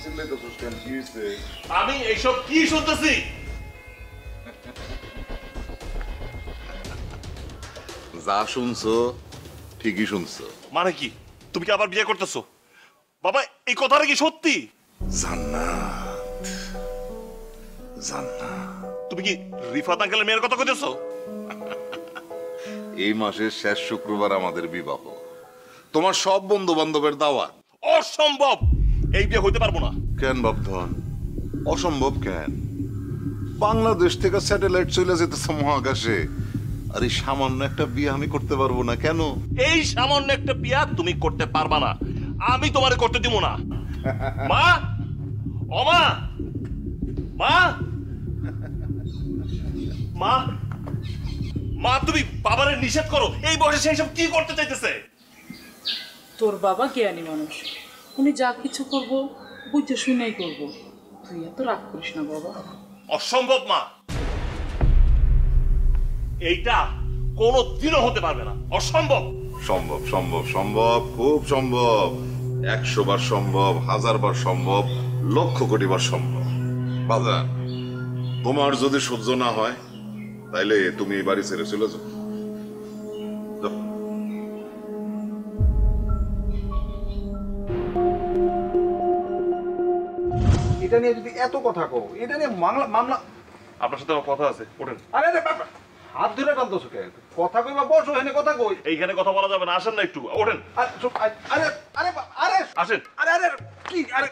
চিল্লাইতেছিস কেন? কি হয়েছে? আমি এইসব কি শুনতেছি? যা শুনছো ঠিকই শুনছো। মানে কি? তুমি কি আবার বিয়ে করতেছো? বাবা এই কথাটা কি সত্যি? জান্নাত, জান্নাত। তুমি কি রিফাত আঙ্কেলের মেয়ের কথা কইতেছো? এই মাসের শেষ শুক্রবার আমাদের বিবাহ, তোমার সব বন্ধু বান্ধবের দাওয়াত। অসম্ভব, এই বিয়ে হইতে পারবো না। কেন বাপধন অসম্ভব কেন? বাংলাদেশ থেকে স্যাটেলাইট চলে যেতেছে মহাকাশে, আর এই সামান্য একটা বিয়ে আমি করতে পারবো না কেন? এই সামান্য একটা বিয়া তুমি করতে পারবা না, আমি তোমারে করতে দিব না। মা, ও মা, মা, মা, মা, তুমি বাবারে নিষেধ করো। এই বয়সে সেই সব কি করতে চাইতেছে? তোর বাবা জ্ঞানী মানুষ, উনি যা কিছু করবো বুঝে শুনেই করবো। তুই এত রাগ করিস না বাবা। অসম্ভব মা, এইটা কোনোদিনও হতে পারবে না, অসম্ভব। সম্ভব, সম্ভব, সম্ভব, খুব সম্ভব। 100 বার সম্ভব, 1000 বার সম্ভব, লক্ষ কোটি বার সম্ভব। বাজান, তোমার যদি সহ্য না হয় তাইলে তুমি এই বাড়ি ছেড়ে চলে যাও। যাও। এটা নিয়ে যদি এত কথা কও, এটা নিয়ে মামলা। আপনার সাথে আমার কথা আছে, ওঠেন। আরে আরে বাবা, হাত ধরে টানতেছো কে? কথা কইবা বসো, এখানে কথা কই। এইখানে কথা বলা যাবে না, আসেন না একটু, ওঠেন। আরে আরে আরে আরে আসেন। আরে আরে কি? আরে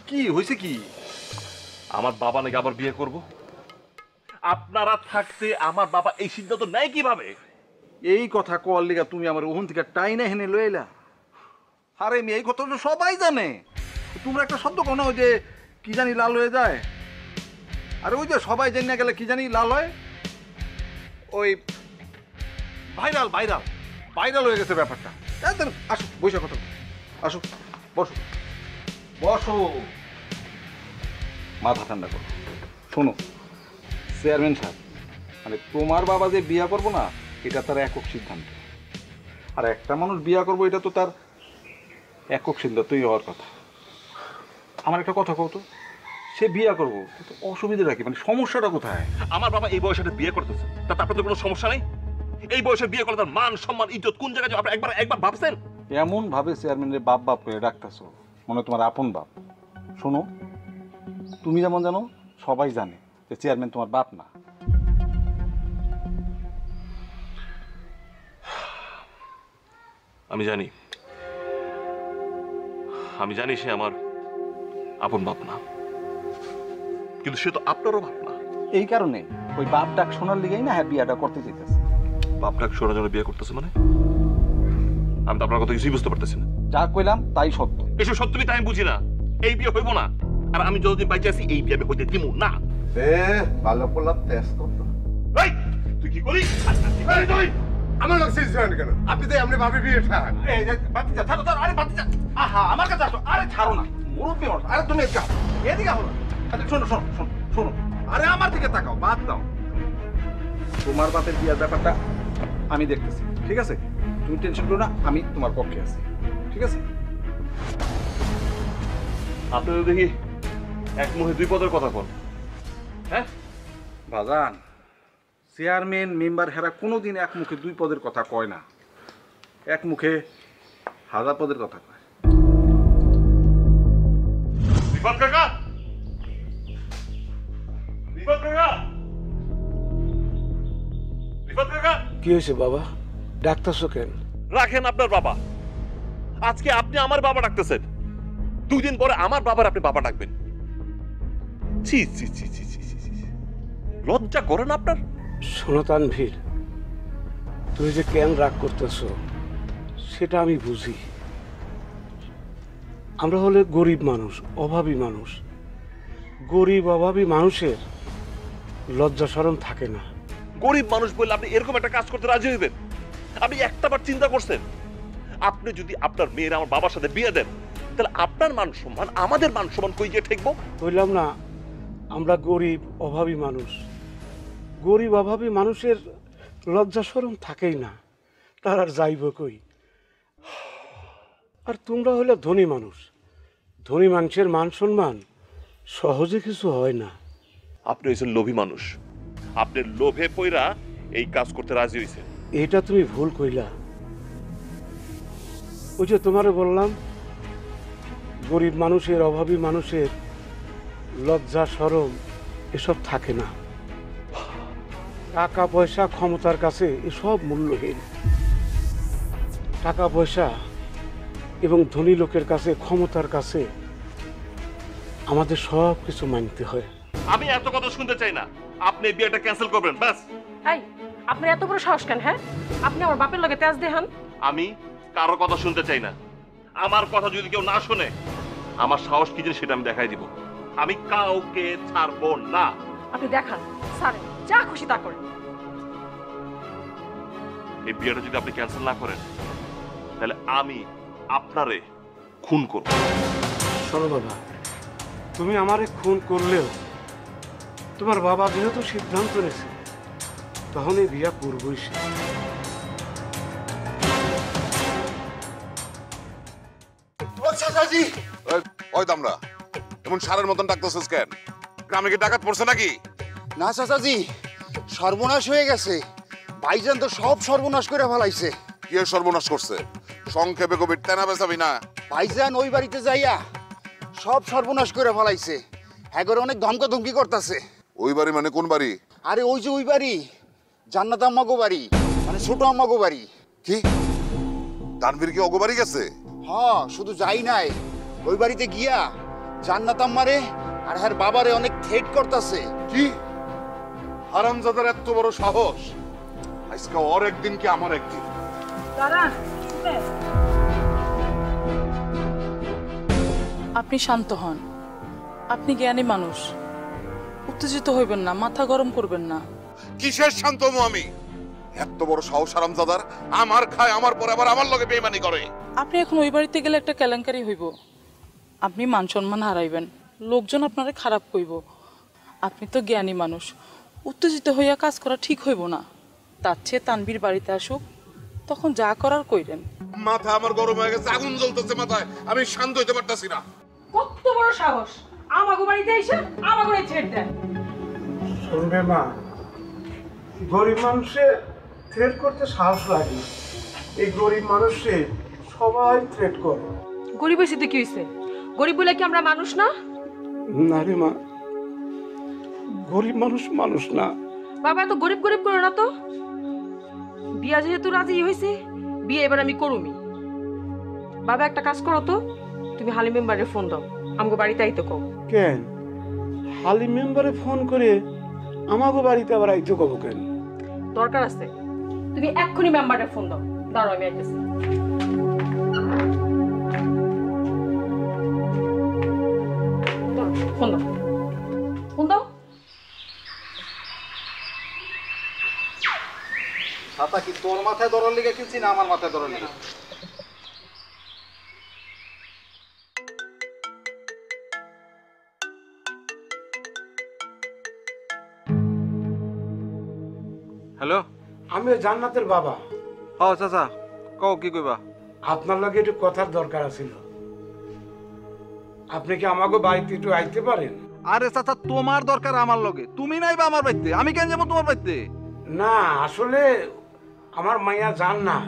কি হইছে কি? আমার বাবা নাকি আবার বিয়ে করব? আপনারা থাকতে আমার বাবা এই সিদ্ধান্ত নেয় কিভাবে? এই কথা কল লিগা তুমি আমার ওহন থেকে টাইনা হেনে লইলা? আরে আমি এই কথা তো সবাই জানে। তোমরা একটা শব্দ কোনো যে কি জানি লাল হয়ে যায়। আরে ওই যে সবাই জেনে গেলে কি জানি লাল হয়, ওই ভাইরাল ভাইরাল ভাইরাল হয়ে গেছে ব্যাপারটা। আসো বসে কথা, আসো বসো বসো, মাথা ঠান্ডা করো। শোনো চেয়ারম্যান সাহেব, মানে তোমার বাবা যে বিয়া করবো না এটা তার একক সিদ্ধান্ত, আর একটা মানুষ বিয়া করবো এটা তো তার একক সিদ্ধান্তই হওয়ার কথা। আমার একটা কথা কও তো, সে বিয়া করবো, অসুবিধাটা কি, মানে সমস্যাটা কোথায়? আমার বাবা এই বয়সে বিয়ে করতেছে, তাতে আপনাদের কোনো সমস্যা নেই? এই বয়সে বিয়ে করলে তার মান সম্মান ইজ্জত কোন জায়গায় যাবে? আপনি একবার একবার ভাবছেন? এমন ভাবে চেয়ারম্যানের বাপ বাপ করে ডাকতেছো, মনে তোমার আপন বাপ। শোনো, তুমি যেমন জানো সবাই জানে যে চেয়ারম্যান তোমার বাপ না। আমি জানি, আমি জানি সে আমার আপন বাপ না, কিন্তু সে তো আপনারও বাপ না। এই কারণে ওই বাপ ডাক শোনার লিগেই না হ্যাঁ বিয়াটা করতে চাইতেছে। বাপ ডাক শোনার জন্য বিয়ে করতেছে মানে? আমি তো আপনার কথা কিছুই বুঝতে পারতেছি না। যা কইলাম তাই সত্য। এসব সত্যি তাই আমি বুঝি না। এই বিয়ে হইব না, আর আমি যতদিন বাইচে আছি এই বিয়ে আমি হইতে দিব না। ভালো করলাম টেস্ট করতো। এই তুই কি করিস? তুই আমার লোক সিজ কেন? আপনি তো এমনি ভাবে বিয়ে ঠান। এই যে বাতিজা ছাড়ো ছাড়ো, আরে বাতিজা, আহা আমার কাছে আসো। আরে ছাড়ো না, মুরব্বি মানুষ। আরে তুমি এদিকে হলো। আরে শোনো শোনো শোনো শোনো, আরে আমার দিকে তাকাও, বাদ দাও। তোমার বাপের বিয়ার ব্যাপারটা আমি দেখতেছি, ঠিক আছে? তুমি টেনশন করো না, আমি তোমার পক্ষে আছি, ঠিক আছে? আপনি তো দেখি এক মুখে দুই পদের কথা বল। হ্যাঁ বাজান, চেয়ারম্যান মেম্বার হেরা কোনোদিন এক মুখে দুই পদের কথা কয় না, এক মুখে 1000 পদের কথা কয়। রিফাত কাকা, রিফাত কাকা, রিফাত কাকা। কি হয়েছে বাবা, ডাক্তারছো কেন? রাখেন আপনার বাবা, আজকে আপনি আমার বাবা ডাকতেছেন, 2 দিন পরে আমার বাবার আপনি বাবা ডাকবেন। ছি ছি ছি ছি ছি ছি, লজ্জা করে না আপনার? শোনো তানভীর, তুমি যে কেন রাগ করতেছো সেটা আমি বুঝি। আমরা হলে গরিব মানুষ, অভাবী মানুষ। গরিব অভাবী মানুষের লজ্জা শরম থাকে না। গরিব মানুষ বললে আপনি এরকম একটা কাজ করতে রাজি হইবেন? আপনি একটাবার চিন্তা করছেন, আপনি যদি আপনার মেয়ের আমার বাবার সাথে বিয়ে দেন তাহলে আপনার মান সম্মান আমাদের মান সম্মান কই গিয়ে ঠেকবো? বললাম না, আমরা গরিব অভাবী মানুষ। গরিব অভাবী মানুষের লজ্জা শরম থাকেই না, তার আর যাইব কই? আর তোমরা হলে ধনী মানুষ, ধনী মানুষের মান সম্মান সহজে কিছু হয় না। আপনি হয়েছেন লোভী মানুষ, আপনি লোভে পইরা এই কাজ করতে রাজি হয়েছেন। এটা তুমি ভুল কইলা। ওই যে তোমারে বললাম, গরিব মানুষের, অভাবী মানুষের লজ্জা শরম এসব থাকে না। টাকা পয়সা ক্ষমতার কাছে এসব মূল্যহীন। টাকা পয়সা এবং ধনী লোকের কাছে, ক্ষমতার কাছে আমাদের সব কিছু মানতে হয়। আমি এত কথা শুনতে চাই না, আপনি বিয়েটা ক্যান্সেল করবেন ব্যাস। এই, আপনার এত বড় সাহস কেন? হ্যাঁ, আপনি আমার বাপের লগে তেজ দেখান। আমি কারো কথা শুনতে চাই না। আমার কথা যদি কেউ না শুনে, আমার সাহস কি জিনিস সেটা আমি দেখাই দিব। আমি কাউকে ছাড়বো না। আপনি দেখান, সারেন, যা খুশি তা করেন। এই বিয়েটা যদি আপনি ক্যান্সেল না করেন, তাহলে আমি আপনারে খুন করব। শোনো বাবা, তুমি আমারে খুন করলেও তোমার বাবা যেহেতু সিদ্ধান্ত নিয়েছে, তখন এই বিয়া করবই সে। ওই দামরা এমন সারের মতন ডাকতেছিস কেন? গ্রামে কি ডাকাত পড়ছে নাকি? না চাচাজি, সর্বনাশ হয়ে গেছে। ভাইজান তো সব সর্বনাশ করে ফেলাইছে। কি এর সর্বনাশ করছে? সংক্ষেপে কবির তেনা বেচাবি না। ভাইজান ওই বাড়িতে যাইয়া সব সর্বনাশ করে ফেলাইছে। হ্যাগরে অনেক ধমকা ধমকি করতেছে। ওই বাড়ি মানে কোন বাড়ি? আরে ওই যে ওই বাড়ি, জান্নাত আম্মাগো বাড়ি, মানে ছোট আম্মাগো বাড়ি। কি তানভীর কি অগবাড়ি গেছে? হ্যাঁ, শুধু যাই নাই, ওই বাড়িতে গিয়া জান্নাত আম্মারে আর হ্যার বাবারে অনেক থ্রেট করতেছে। কি হারামজাদার এত বড় সাহস! আজকে ওর একদিন কি আমার একদিন। দাঁড়ান, আপনি শান্ত হন। আপনি জ্ঞানী মানুষ, উত্তেজিত হইবেন না, মাথা গরম করবেন না। কিসের শান্তম আমি? এত বড় সাহস হারামজাদার! আমার খায়, আমার পরে আবার আমার লগে বেইমানি করে। আপনি এখন ওই বাড়িতে গেলে একটা কেলেঙ্কারি হইব। আপনি মান সম্মান হারাইবেন, লোকজন আপনারে খারাপ কইব। আপনি তো জ্ঞানী মানুষ, উত্তেজিত হইয়া কাজ করা ঠিক হইব না। তার চেয়ে তানভীর বাড়িতে আসুক, তখন যা করার কইরেন। মাথা আমার গরম হয়ে গেছে, আগুন জ্বলতেছে মাথায়, আমি শান্ত হইতে পারতাছি না। কত বড় সাহস আমাগো বাড়িতে এসে আমাগো থ্রেট দেন। শুনবে মা, গরিব মানুষের থ্রেট করতে সাহস লাগে। এই গরিব মানুষের সবাই থ্রেট করে। গরিব হয়েছে তো কি হয়েছে? গরিব বলে কি আমরা মানুষ না? না রে মা, গরিব মানুষ মানুষ না। বাবা এত গরিব গরিব করো না তো। বিয়া যেহেতু রাজি হয়েছে, বিয়ে এবার আমি করুমি। বাবা একটা কাজ করো তো, তুমি হালিম মেম্বারে ফোন দাও, আমাকে বাড়িতে আইতে কও। কেন হালিম মেম্বারে ফোন করে আমাকে বাড়িতে আবার আইতে কব কেন? দরকার আছে, তুমি এক্ষুনি মেম্বারে ফোন দাও। দাঁড়াও, আমি আইতেছি। ফোন দাও, ফোন দাও। ছাতা কি তোর মাথায় ধরার লিগে কিনছি না আমার মাথায় ধরার লিগে? হ্যালো, আমি জান্নাতের বাবা। ও চাচা, কও কি কইবা? আপনার লগে একটু কথার দরকার আছিল। আপনি কি আমাকে বাড়িতে একটু আইতে পারেন? আরে চাচা, তোমার দরকার আমার লগে, তুমি নাই বা আমার বাড়িতে, আমি কেন যাবো তোমার বাড়িতে? না, আসলে আমার মাইয়া জান্নাত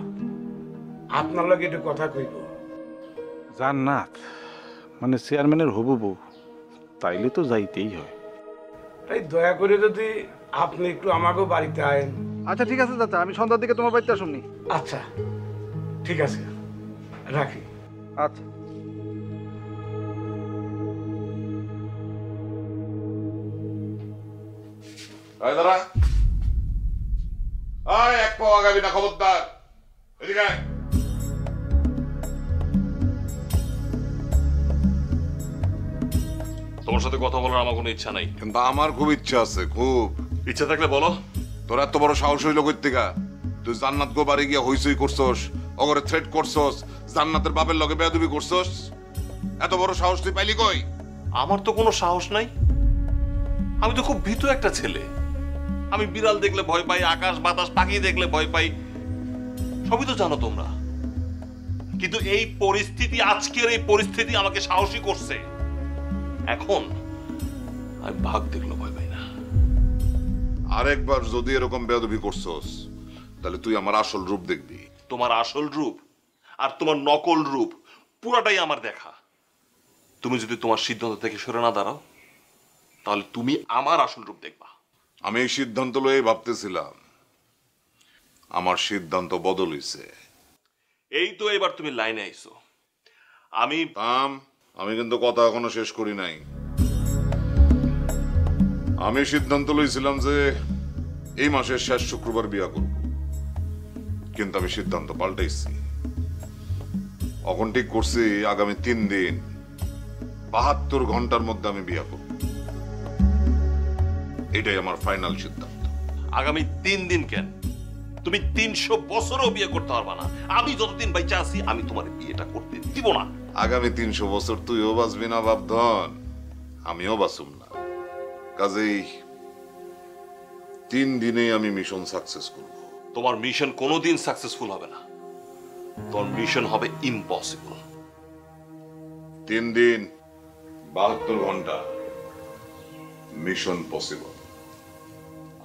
আপনার লগে একটু কথা কইব। জান্নাত মানে চেয়ারম্যানের হবু বউ, তাইলে তো যাইতেই হয়। তাই দয়া করে যদি আপনি একটু আমাকে বাড়িতে আয়েন। আচ্ছা ঠিক আছে চাচা, আমি সন্ধ্যার দিকে তোমার বাড়িতে আসুননি। আচ্ছা ঠিক আছে, রাখি। আচ্ছা। আয় দাঁড়া, আয় এক পাও আগাবি না, খবরদার। এদিকে আয়। তোমার সাথে কথা বলার আমার কোনো ইচ্ছা নাই। কিন্তু আমার খুব ইচ্ছা আছে, খুব ইচ্ছা থাকলে বলো। তোর এত বড় সাহস হইল কই থেকে? তুই জান্নাত গো বাড়ি গিয়া হইচই করছস, অগরে থ্রেট করছস, জান্নাতের বাপের লগে বেয়াদবি করছস। এত বড় সাহস তুই পাইলি কই? আমার তো কোনো সাহস নাই, আমি তো খুব ভীতু একটা ছেলে। আমি বিড়াল দেখলে ভয় পাই, আকাশ বাতাস পাখি দেখলে ভয় পাই, সবই তো জানো তোমরা। কিন্তু এই পরিস্থিতি, আজকের এই পরিস্থিতি আমাকে সাহসী করছে। এখন আমি ভাগ দেখলো ভয় পাই না। আরেকবার যদি এরকম বেয়াদবি করছস তাহলে তুই আমার আসল রূপ দেখবি। তোমার আসল রূপ আর তোমার নকল রূপ পুরাটাই আমার দেখা। তুমি যদি তোমার সিদ্ধান্ত থেকে সরে না দাঁড়াও তাহলে তুমি আমার আসল রূপ দেখবা। আমি এই সিদ্ধান্ত লয়ে ভাবতেছিলাম, আমার সিদ্ধান্ত বদল হইছে। এই তো এবার তুমি লাইনে আইছো। আমি আমি কিন্তু কথা এখনো শেষ করি নাই। আমি সিদ্ধান্ত লইছিলাম যে এই মাসের শেষ শুক্রবার বিয়া করব, কিন্তু আমি সিদ্ধান্ত পাল্টাইছি। এখন ঠিক করছি আগামী 3 দিন 72 ঘন্টার মধ্যে আমি বিয়া করব। এটাই আমার ফাইনাল সিদ্ধান্ত। আগামী 3 দিন কেন, তুমি 300 বছরও বিয়ে করতে পারবা না। আমি যতদিন বাইচা আছি আমি তোমার বিয়েটা করতে দিব না। আগামী 300 বছর তুইও বাঁচবি না বাপধন, আমিও বাঁচুম না। কাজেই 3 দিনেই আমি মিশন সাকসেস করব। তোমার মিশন কোনোদিন সাকসেসফুল হবে না, তোমার মিশন হবে ইম্পসিবল। 3 দিন 72 ঘন্টা, মিশন পসিবল।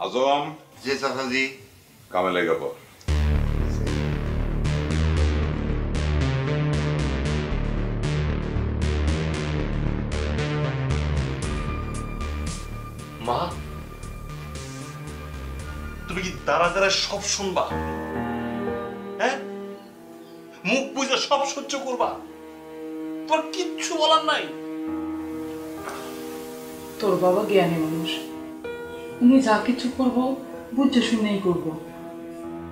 আজম, জি চাচাজি। কামে লেগে পর। মা, তুমি কি দাঁড়া দাঁড়া সব শুনবা? হ্যাঁ, মুখ বুঝে সব সহ্য করবা? তোর কিচ্ছু বলার নাই? তোর বাবা জ্ঞানী মানুষ, উনি যা কিছু করবো বুঝে শুনেই করবো।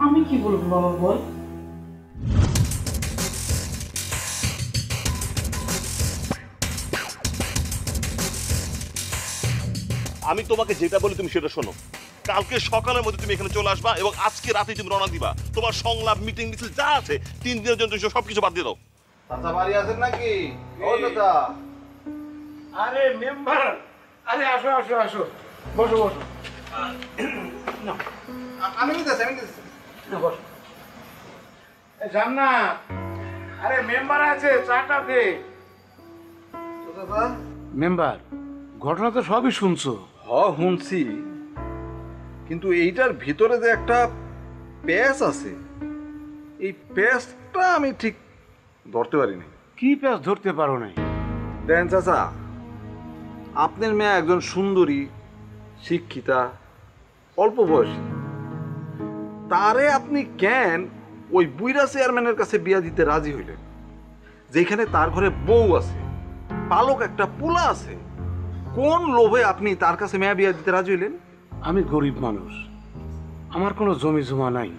আমি কি বলবো বাবা বল? আমি তোমাকে যেটা বলি তুমি সেটা শোনো। কালকে সকালের মধ্যে তুমি এখানে চলে আসবা এবং আজকে রাতে তুমি রওনা দিবা। তোমার সংলাপ, মিটিং, মিছিল যা আছে 3 দিনের জন্য সবকিছু বাদ দিয়ে দাও। চাচা বাড়ি আছেন নাকি? ও চাচা। আরে মেম্বার, আরে আসো আসো আসো, বসো বসো। আমি নিতেছি, আমি নিতেছি। বসো। জান্নাত, আরে মেম্বার আছে, চাটা দে। চাচা, মেম্বার, ঘটনা তো সবই শুনছো। শুনছি, কিন্তু এইটার ভিতরে যে একটা প্যাচ আছে, এই প্যাচটা আমি ঠিক ধরতে পারিনি। কি প্যাচ ধরতে পারো নাই? দেন চাচা, আপনার মেয়ে একজন সুন্দরী, শিক্ষিতা, অল্প বয়সী, তারে আপনি কেন ওই বুইরা চেয়ারম্যানের কাছে বিয়া দিতে রাজি হইলেন, যেখানে তার ঘরে বউ আছে, পালক একটা পোলা আছে? কোন লোভে আপনি তার কাছে মেয়া বিয়া দিতে রাজি হইলেন? আমি গরিব মানুষ, আমার কোনো জমি জমা নাই,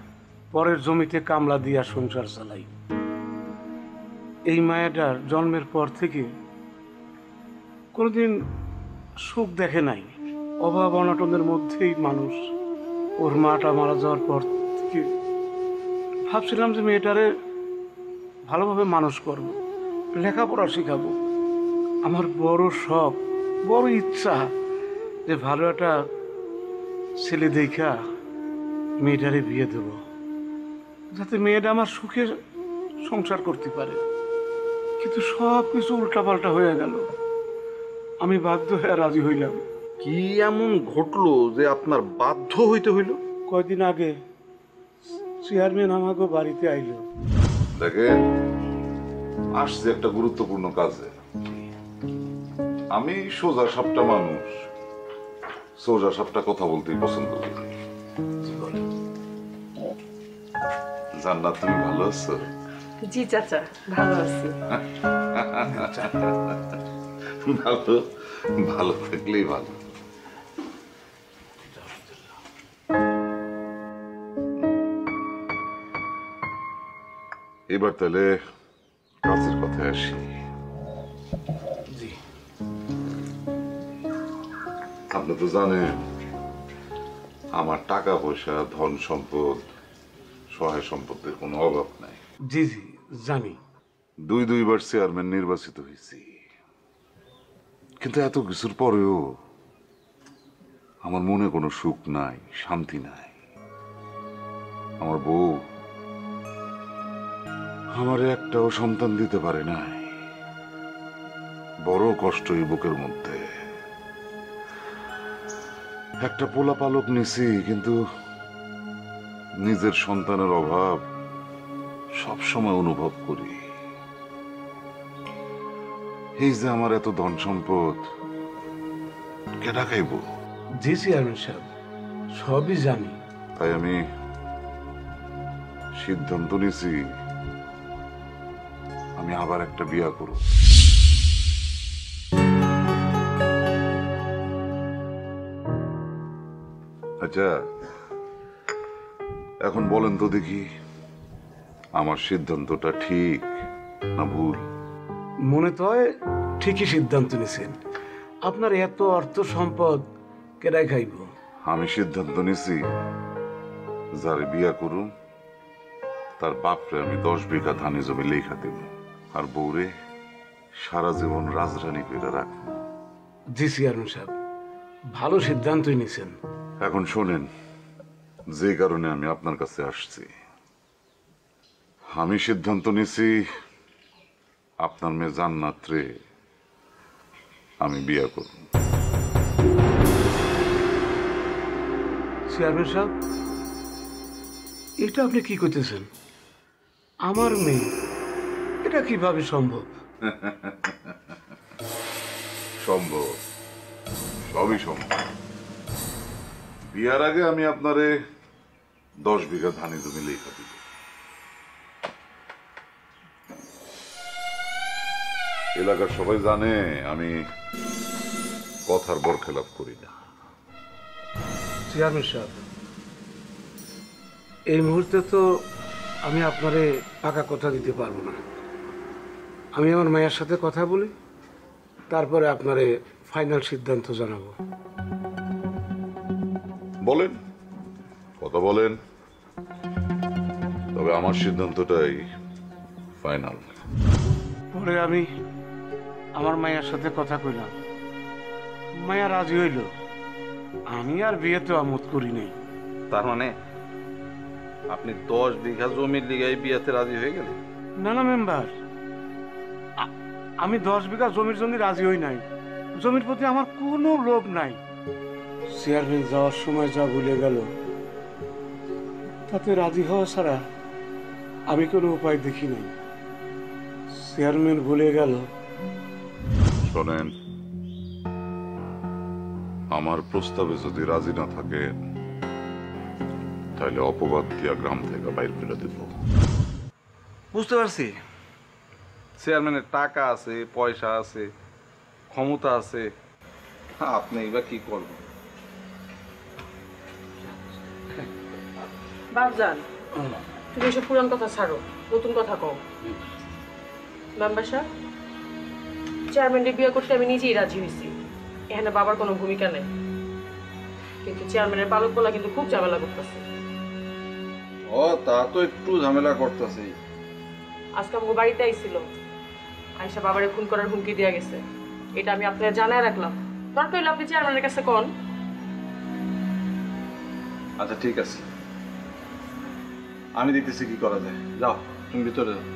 পরের জমিতে কামলা দিয়া সংসার চালাই। এই মায়াটার জন্মের পর থেকে কোনোদিন সুখ দেখে নাই, অভাব অনটনের মধ্যেই মানুষ। ওর মাটা মারা যাওয়ার পর থেকে ভাবছিলাম যে মেয়েটারে ভালোভাবে মানুষ করব, লেখাপড়া শেখাবো। আমার বড় শখ, বড় ইচ্ছা যে ভালো একটা ছেলে দেখা মেয়েটারে বিয়ে দেব, যাতে মেয়েটা আমার সুখে সংসার করতে পারে। কিন্তু সব কিছু উল্টাপাল্টা হয়ে গেল, আমি বাধ্য হয়ে রাজি হইলাম। কি এমন ঘটলো যে আপনার বাধ্য হইতে হইল? কয়দিন আগে চেয়ারম্যান আমাকে বাড়িতে আইলো। দেখে আসছে একটা গুরুত্বপূর্ণ কাজে। আমি সোজা সাপটা মানুষ, সোজা সাপটা কথা বলতেই পছন্দ করি। জান্নাত, তুমি ভালো আছো? জি চাচা, ভালো আছি। ভালো, ভালো থাকলেই ভালো। এবার তাহলে কাজের কথায় আসি। আপনি তো জানেন আমার টাকা পয়সা, ধন সম্পদ, সহায় সম্পদের কোনো অভাব নাই। জি জি জানি। 2বার চেয়ারম্যান নির্বাচিত হয়েছি, কিন্তু এত কিছুর পরেও আমার মনে কোনো সুখ নাই, শান্তি নাই। আমার বউ আমারে একটাও সন্তান দিতে পারে নাই। বড় কষ্ট এই বুকের মধ্যে। একটা পোলা পালক নিছি, কিন্তু নিজের সন্তানের অভাব সব সময় অনুভব করি। এই যে আমার এত ধন সম্পদ কেডা খাইব? জি চেয়ারম্যান সাহেব, সবই জানি। তাই আমি সিদ্ধান্ত নিছি আমি আবার একটা বিয়া করব। আচ্ছা, এখন বলেন তো দেখি, আমার সিদ্ধান্তটা ঠিক না ভুল? মনে তো হয় ঠিকই সিদ্ধান্ত নিছেন। আপনার এত অর্থ সম্পদ কেডাই খাইব? আমি সিদ্ধান্ত নিছি যারে বিয়া করুম তার বাপরে আমি 10 বিঘা ধানি জমি লেখা দেব, আর বউরে সারা জীবন রাজরানী করে রাখবো। জি চেয়ারম্যান সাহেব, ভালো সিদ্ধান্তই নিছেন। এখন শোনেন, যে কারণে আমি আপনার কাছে আসছি। আমি সিদ্ধান্ত নিছি আপনার মেয়ে জান্নাতরে আমি বিয়া করব। চেয়ারম্যান সাহেব, এটা আপনি কি করতেছেন? আমার মেয়ে, এটা কিভাবে সম্ভব? সম্ভব, সবই সম্ভব। বিয়ার আগে আমি আপনারে 10 বিঘা ধানি জমি লেখা দিব। এলাকার সবাই জানে আমি কথার বরখেলাপ করি না। চেয়ারম্যান সাহেব, এই মুহূর্তে তো আমি আপনারে পাকা কথা দিতে পারবো না। আমি আমার মায়ের সাথে কথা বলি, তারপরে আপনারে ফাইনাল সিদ্ধান্ত জানাবো। বলেন, কথা বলেন, তবে আমার সিদ্ধান্তটাই ফাইনাল। পরে আমি আমার মায়ের সাথে কথা কইলাম, মায়া রাজি হইল। আমি আর বিয়ে তো আমোদ করি নাই। তার মানে আপনি 10 বিঘা জমির লিগাই বিয়াতে রাজি হয়ে গেলেন? না না মেম্বার, আমি 10 বিঘা জমির জন্য রাজি হই নাই। জমির প্রতি আমার কোনো লোভ নাই। চেয়ারম্যান যাওয়ার সময় যা ভুলে গেল, তাতে রাজি হওয়া ছাড়া আমি কোনো উপায় দেখি নাই। চেয়ারম্যান ভুলে গেল। শোনেন, আমার প্রস্তাবে যদি রাজি না থাকেন তাহলে অপবাদ দিয়া গ্রাম থেকে বাইর করে দেব। বুঝতে পারছি, চেয়ারম্যানের টাকা আছে, পয়সা আছে, ক্ষমতা আছে, আপনি এবার কি করবেন? বাপজান, তুমি এসব পুরান কথা ছাড়ো, নতুন কথা কও। মেম্বার সাহেব, চেয়ারম্যানের বিয়ে করতে আমি নিজেই রাজি হয়েছি। এখানে বাবার কোনো ভূমিকা নেই, কিন্তু চেয়ারম্যানের পালক বলা কিন্তু খুব ঝামেলা করতেছে। ও, তা তো একটু ঝামেলা করতেছি। আজকে আমার বাড়িতে আইছিল, আইসা বাবারে খুন করার হুমকি দেওয়া গেছে। এটা আমি আপনাকে জানায় রাখলাম। দরকার হলে আপনি চেয়ারম্যানের কাছে কোন। আচ্ছা ঠিক আছে, আমি দেখতেছি কি করা যায়। যাও তুমি ভিতরে যাও।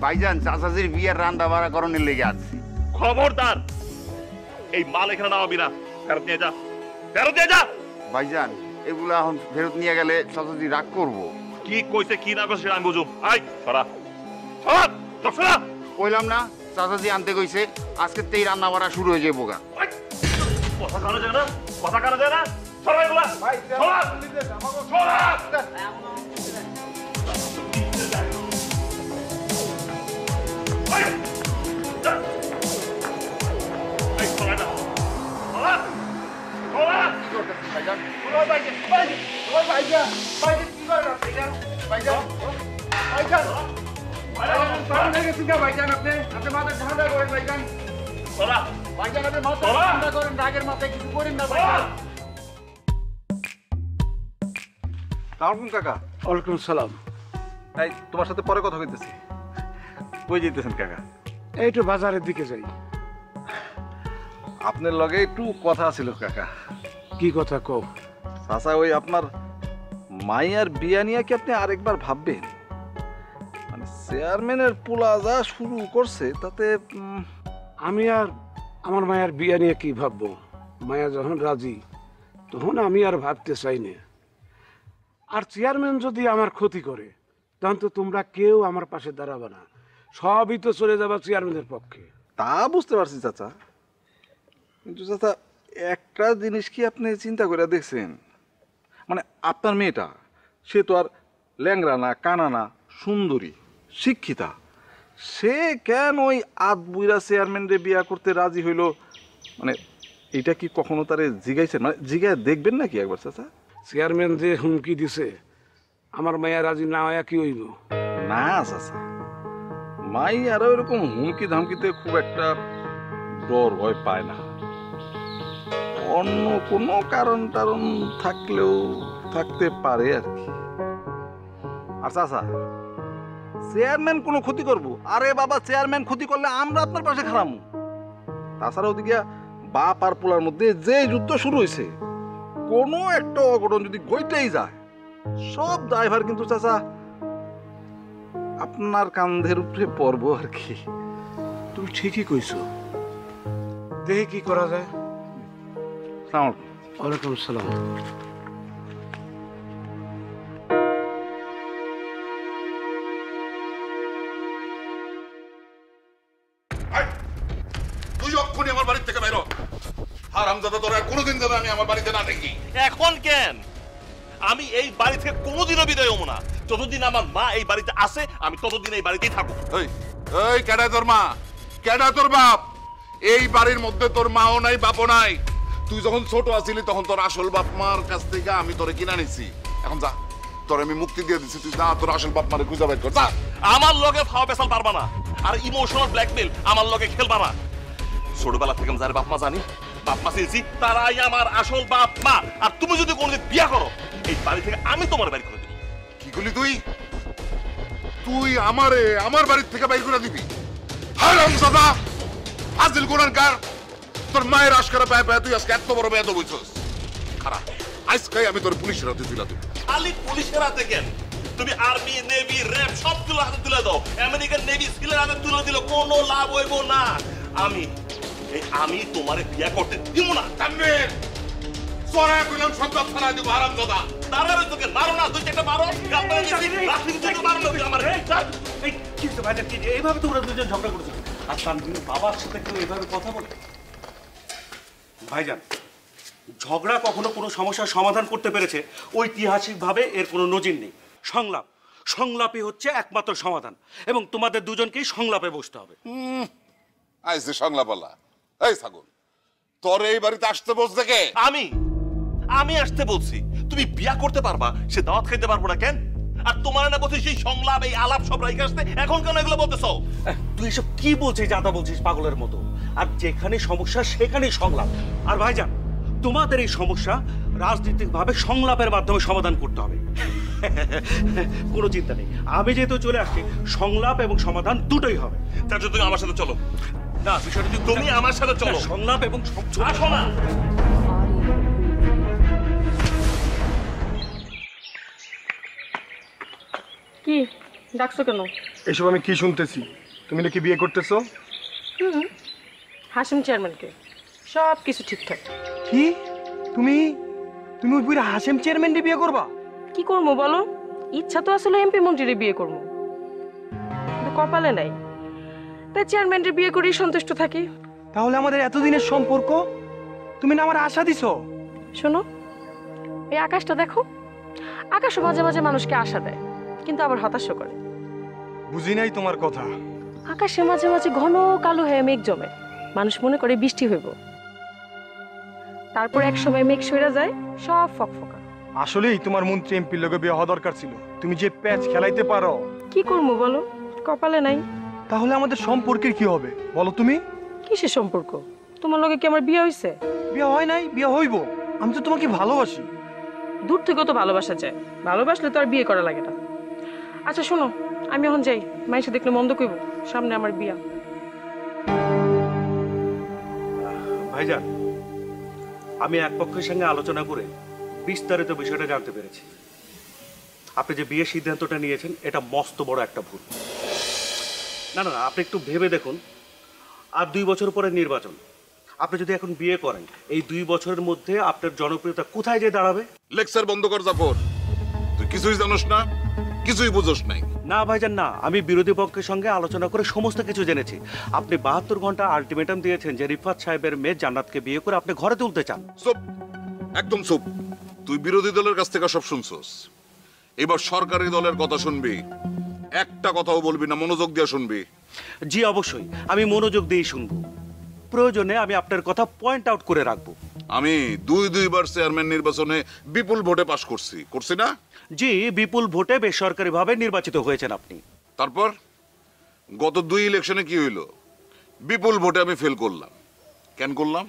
ভাইজান, চাচাজির বিয়ের রান্না বাড়া করণের লেগে আছে। খবরদার, এই মাল এখানে নামাবি না। ফেরত নিয়ে যা, ফেরত নিয়ে যা। ভাইজান, এগুলা এখন ফেরত নিয়ে গেলে চাচাজি রাগ করবো। কি কইছে কি না কইছে সেটা আমি বুঝুম। আই সরা সরা, সব সরা। কইলাম না, চাচাজি আনতে কইছে, আজকে তেই রান্না বাড়া শুরু হয়ে যাবো গা। কথা কানা যায় না, কথা কানা যায় না। সরা এগুলা, সরা সরা। ভাইজান, আপনি মাথা ঠান্ডা করেন ভাইজান। ভাইজান আপনি মাথা ঠান্ডা করেন, রাগের মাথায় কিছু করেন না ভাইজান। তাহলে কাকা, ওয়ালাইকুম সালাম। এই তোমার সাথে পরে কথা কইতেছি। কই যাইতেছেন কাকা? এই তো বাজারের দিকে যাই। আপনার লগে একটু কথা ছিল কাকা। কি কথা কও? চাচা, ওই আপনার মাইয়ার বিয়া নিয়ে কি আপনি আরেকবার ভাববেন? মানে চেয়ারম্যানের পোলা যা শুরু করছে তাতে আমি আর আমার মায়ের বিয়ে নিয়ে কি ভাববো? মায়া যখন রাজি তখন আমি আর ভাবতে চাই না। আর চেয়ারম্যান যদি আমার ক্ষতি করে তখন তো তোমরা কেউ আমার পাশে দাঁড়াবে না, সবই তো চলে যাবে চেয়ারম্যানের পক্ষে। তা বুঝতে পারছি চাচা, কিন্তু চাচা একটা জিনিস কি আপনি চিন্তা করে দেখছেন? মানে আপনার মেয়েটা, সে তো আর ল্যাংড়া না, কানা না, সুন্দরী, শিক্ষিতা। সে কেন ওই আধবুইরা চেয়ারম্যানরে বিয়া করতে রাজি হইল? মানে এটা কি কখনো তারে জিগাইছেন? মানে জিগায় দেখবেন নাকি একবার চাচা? চেয়ারম্যান যে হুমকি দিছে, আমার মায়া রাজি না হইয়া কি হইব? না চাচা, মাই আরো এরকম হুমকি ধামকিতে খুব একটা ডর ভয় পায় না। অন্য কোনো কারণ টারণ থাকলেও থাকতে পারে আর কি। আর চাচা, চেয়ারম্যান কোনো ক্ষতি করবো? আরে বাবা, চেয়ারম্যান ক্ষতি করলে আমরা আপনার পাশে খারাপ। তাছাড়া ওদিকে বাপ আর পোলার মধ্যে যে যুদ্ধ শুরু হয়েছে, কোনো একটা অঘটন যদি গইটাই যায়, সব ড্রাইভার কিন্তু চাচা আপনার কান্ধের উপরে পড়বো আর কি। তুমি ঠিকই কইছো, দেখি কি করা যায়। সালাম। ওয়ালাইকুম সালাম। তুই যখনই আমার বাড়ি থেকে বাইর হারামজাদা, তোরা কোনোদিন যাবে আমি আমার বাড়িতে না দেখি। এখন কেন? আমি এই বাড়ি থেকে কোনোদিনও বিদায় হবো না। যতদিন আমার মা এই বাড়িতে আসে আমি ততদিন এই বাড়িতেই থাকবো। এই এই কেডা তোর মা, কেডা তোর বাপ? এই বাড়ির মধ্যে তোর মাও নাই, বাপও নাই। তুই যখন ছোট আছিলি তখন তোর আসল বাপ মার কাছ থেকে আমি তোরে কিনা নিছি। এখন যা, তোর আমি মুক্তি দিয়ে দিছি, তুই যা তোর আসল বাপ মারে খুঁজে বের কর। যা, আমার লগে ফাওয়া পেশাল পারবা না, আর ইমোশনাল ব্ল্যাকমেল আমার লগে খেলবা না। ছোটবেলা থেকে আমি যার বাপ মা জানি, বাপ মা চিনছি, তারাই আমার আসল বাপ মা। আর তুমি যদি কোনোদিন বিয়া করো, এই বাড়ি থেকে আমি তোমার বাড়ি করে দেবো। কি করলি তুই? তুই আমারে আমার বাড়ির থেকে বাইর করে দিবি? হারামজাদা, ফাজিল গুনাহগার, তোর মায়ের আশকারা পায়ে পায়ে তুই আজকে এত বড় বেয়াদব হইছস। খারাপ, আজকে আমি তোর পুলিশের হাতে তুলে দেব। খালি পুলিশের হাতে কেন, তুমি আর্মি, নেভি, র্যাব সবগুলো হাতে তুলে দাও। আমেরিকান নেভি সিলের হাতে তুলে দিল, কোনো লাভ হইব না। আমি তোমারে বিয়া করতে দিব না। তানভীর, সরা কইলাম সব থানা দিব। হারামজাদা, তারা তোকে মারো না, তুই একটা মারো, গালপালা দিছি, রাত্রি দিতে মারো না তুই আমারে। এই কি তো ভাইজান, কি এইভাবে তোমরা দুজন ঝগড়া করেছো? আর তানভীর বাবার সাথে কেউ এইভাবে কথা বলে? ভাইজান, ঝগড়া কখনো কোনো সমস্যার সমাধান করতে পেরেছে ঐতিহাসিকভাবে এর কোনো নজির নেই। সংলাপই হচ্ছে একমাত্র সমাধান, এবং তোমাদের দুজনকেই সংলাপে বসতে হবে। আইছে সংলাপালা। এই ছাগল, তোর এই বাড়িতে আসতে বলছে কে? আমি আসতে বলছি। তুমি বিয়া করতে পারবা, সে দাওয়াত খাইতে পারবো না কেন? আর তোমার না বলছি সেই সংলাপ, এই আলাপ সব রাইখে আসতে, এখন কেন এগুলো বলতেছো? তুই এসব কি বলছিস, যাতা বলছিস পাগলের মতো। আর যেখানে সমস্যা সেখানেই সংলাপ। আর ভাইজান, তোমাদের এই সমস্যা রাজনৈতিকভাবে সংলাপের মাধ্যমে সমাধান করতে হবে। কোনো চিন্তা নেই, আমি যেহেতু চলে আসছি, সংলাপ এবং সমাধান দুটোই হবে। তাহলে তুমি আমার সাথে চলো। না, বিষয়টা তুমি আমার সাথে চলো। সংলাপ এবং আসো না। কি ডাকছো কেন? এসব আমি কি শুনতেছি? তুমি নাকি বিয়ে করতেছো? হাসিম চেয়ারম্যানকে, সব কিছু ঠিকঠাক। কি? তুমি তুমি ওই পুরো হাসিম চেয়ারম্যানকে বিয়ে করবা? কি করবো বলো? ইচ্ছা তো আসলে এমপি মন্ত্রীর বিয়ে করবো, কিন্তু কপালে নাই, তাই চেয়ারম্যানের বিয়ে করেই সন্তুষ্ট থাকি। তাহলে আমাদের এতদিনের সম্পর্ক তুমি না আমার আশা দিছো? শোনো, এই আকাশটা দেখো, আকাশও মাঝে মাঝে মানুষকে আশা দেয়, কিন্তু আবার হতাশও করে। বুঝি নাই তোমার কথা। আকাশে মাঝে মাঝে ঘন কালো হয়ে মেঘ জমে, মানুষ মনে করে বৃষ্টি হইব, তারপর এক সময় মেঘ সইরা যায়, সব ফকফকা। আসলেই তোমার মন্ত্রী এমপির লগে বিয়ে হওয়া দরকার ছিল। তুমি যে প্যাচ খেলাইতে পারো। কি করবো বলো, কপালে নাই। তাহলে আমাদের সম্পর্কের কি হবে বলো তুমি? কিসের সম্পর্ক? তোমার লগে কি আমার বিয়ে হইছে? বিয়ে হয় নাই, বিয়ে হইব। আমি তো তোমাকে ভালোবাসি। দূর থেকেও তো ভালোবাসা যায়, ভালোবাসলে তো আর বিয়ে করা লাগে না। আচ্ছা শোনো, আমি এখন যাই, মাইসে দেখলে মন্দ কইব, সামনে আমার বিয়া। ভাইজান, আমি এক পক্ষের সঙ্গে আলোচনা করে বিস্তারিত বিষয়টা জানতে পেরেছি। আপনি যে বিয়ের সিদ্ধান্তটা নিয়েছেন এটা মস্ত বড় একটা ভুল। না না, আপনি একটু ভেবে দেখুন, আর 2 বছর পরে নির্বাচন। আপনি যদি এখন বিয়ে করেন, এই 2 বছরের মধ্যে আপনার জনপ্রিয়তা কোথায় যেয়ে দাঁড়াবে? লেকচার বন্ধ কর জাফর, তুই কিছুই জানোস না, কিছুই বুঝোস নাই। না ভাইজান না, আমি বিরোধী পক্ষের সঙ্গে আলোচনা করে সমস্ত কিছু জেনেছি। আপনি 72 ঘন্টা আলটিমেটাম দিয়েছেন যে রিফাত সাহেবের মেয়ে জান্নাতকে বিয়ে করে আপনি ঘরে তুলতে চান। চুপ, একদম চুপ। তুই বিরোধী দলের কাছ থেকে সব শুনছস, এবার সরকারি দলের কথা শুনবি, একটা কথাও বলবি না, মনোযোগ দিয়ে শুনবি। জি অবশ্যই, আমি মনোযোগ দিয়েই শুনবো। প্রয়োজনে আমি আপনার কথা পয়েন্ট আউট করে রাখবো। আমি দুইবার চেয়ারম্যান নির্বাচনে বিপুল ভোটে পাশ করছি না? জি, বিপুল ভোটে বেসরকারিভাবে নির্বাচিত হয়েছেন আপনি। তারপর গত 2 ইলেকশনে কি হইল? বিপুল ভোটে আমি ফেল করলাম। কেন করলাম?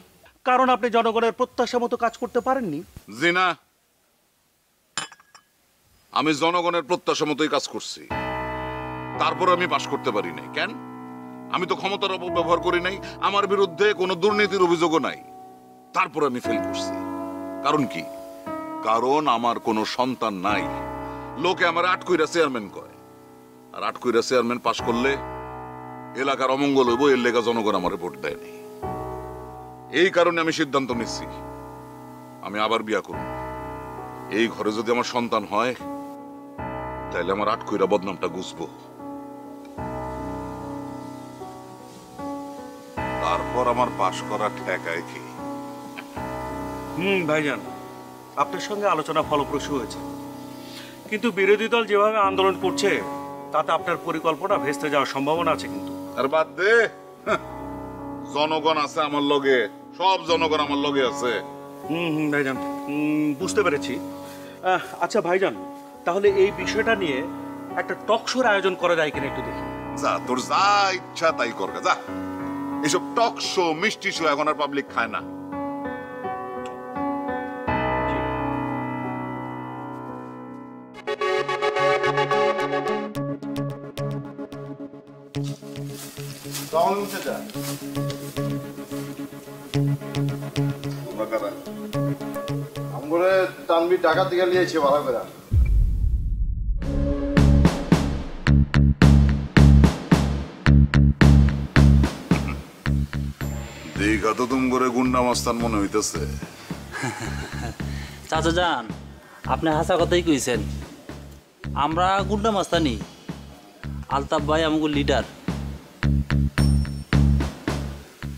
কারণ আপনি জনগণের প্রত্যাশা মতো কাজ করতে পারেননি। জি না, আমি জনগণের প্রত্যাশা মতোই কাজ করছি, তারপর আমি পাশ করতে পারি নাই। কেন? আমি তো ক্ষমতার অপব্যবহার করি নাই, আমার বিরুদ্ধে কোনো দুর্নীতির অভিযোগও নাই, তারপর আমি ফেল করছি। কারণ কি? কারণ আমার কোনো সন্তান নাই। লোকে আমার আটকইরা চেয়ারম্যান কয়, আর আটকইরা চেয়ারম্যান পাশ করলে এলাকার অমঙ্গল হইব, এর লেগা জনগণ আমার ভোট দেয়নি। এই কারণে আমি সিদ্ধান্ত নিচ্ছি আমি আবার বিয়া করব। এই ঘরে যদি আমার সন্তান হয়, তাহলে আমার আটকইরা বদনামটা গুছবো। তারপর আমার পাশ করা ঠেকায় কি? ভাইজান, আপনার সঙ্গে আলোচনা ফলপ্রসূ হয়েছে, কিন্তু বিরোধী দল যেভাবে আন্দোলন করছে তাতে আপনার পরিকল্পনা ভেস্তে যাওয়ার সম্ভাবনা আছে। কিন্তু আর বাদ দে, জনগণ আছে আমার লগে, সব জনগণ আমার লগে আছে। ভাইজান, বুঝতে পেরেছি। আচ্ছা ভাইজান, তাহলে এই বিষয়টা নিয়ে একটা টক শোর আয়োজন করা যায় কিনা একটু দেখি। যা, তোর যা ইচ্ছা তাই কর, যা। এসব টক শো, মিষ্টি শো এখন আর পাবলিক খায় না। তানবীর ঢাকা থেকে নিয়েছে ভাড়া করে। দেখা তো তুম করে গুন্ডা মাস্তান মনে হইতেছে। চাচা যান, আপনি হাসা কথাই কইছেন, আমরা গুন্ডা মাস্তানি, আলতাফ ভাই আমাকে লিডার।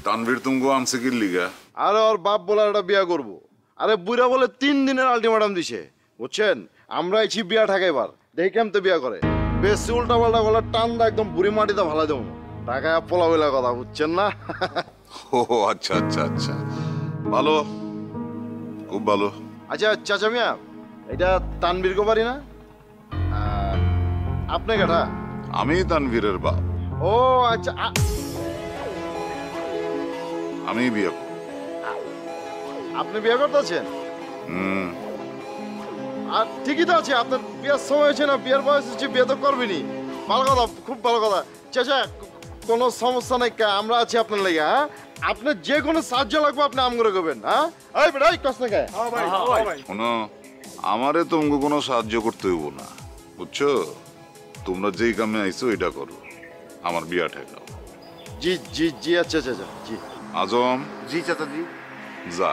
তানভীর তুমগো আনছে কি লিগা? আরে ওর বাপ বলে একটা বিয়া করবো। আরে বুড়া বলে 3 দিনের আলটিমেটাম দিছে, বুঝছেন? আমরা আইছি বিয়া ঠাকাইবার, দেখি কেমতে বিয়া করে। বেশি উল্টা পাল্টা বলে টান দা একদম বুড়ি মাটিতে ভালো দেবো, টাকায় পোলা বইলা কথা, বুঝছেন না? ও আচ্ছা আচ্ছা আচ্ছা, ভালো, খুব ভালো। আচ্ছা চাচা মিয়া, এটা তানবীর গো বাড়ি না? আপনি কেটা? আমি তানভীরের বাপ। ও আচ্ছা, আমি বিয়ে করব। আপনি বিয়ে করতেছেন? আর ঠিকই তো আছে, আপনার বিয়ের সময় হয়েছে না, বিয়ের বয়স হচ্ছে, বিয়ে তো করবেনি। ভালো কথা, খুব ভালো কথা। চাচা কোনো সমস্যা নাই, আমরা আছি আপনার লেগে। হ্যাঁ, আপনার যে কোনো সাহায্য লাগবে আপনি আমগুলো করবেন। হ্যাঁ, এই বেটাই কষ্ট না খায়। শোনো, আমারে তোমাকে কোনো সাহায্য করতে হইব না, বুঝছো? তোমরা যেই কামে আইছো এটা করো, আমার বিয়া ঠেকাও। জি জি জি, আচ্ছা চাচা জি। আজম। জি চাচা জি। যা,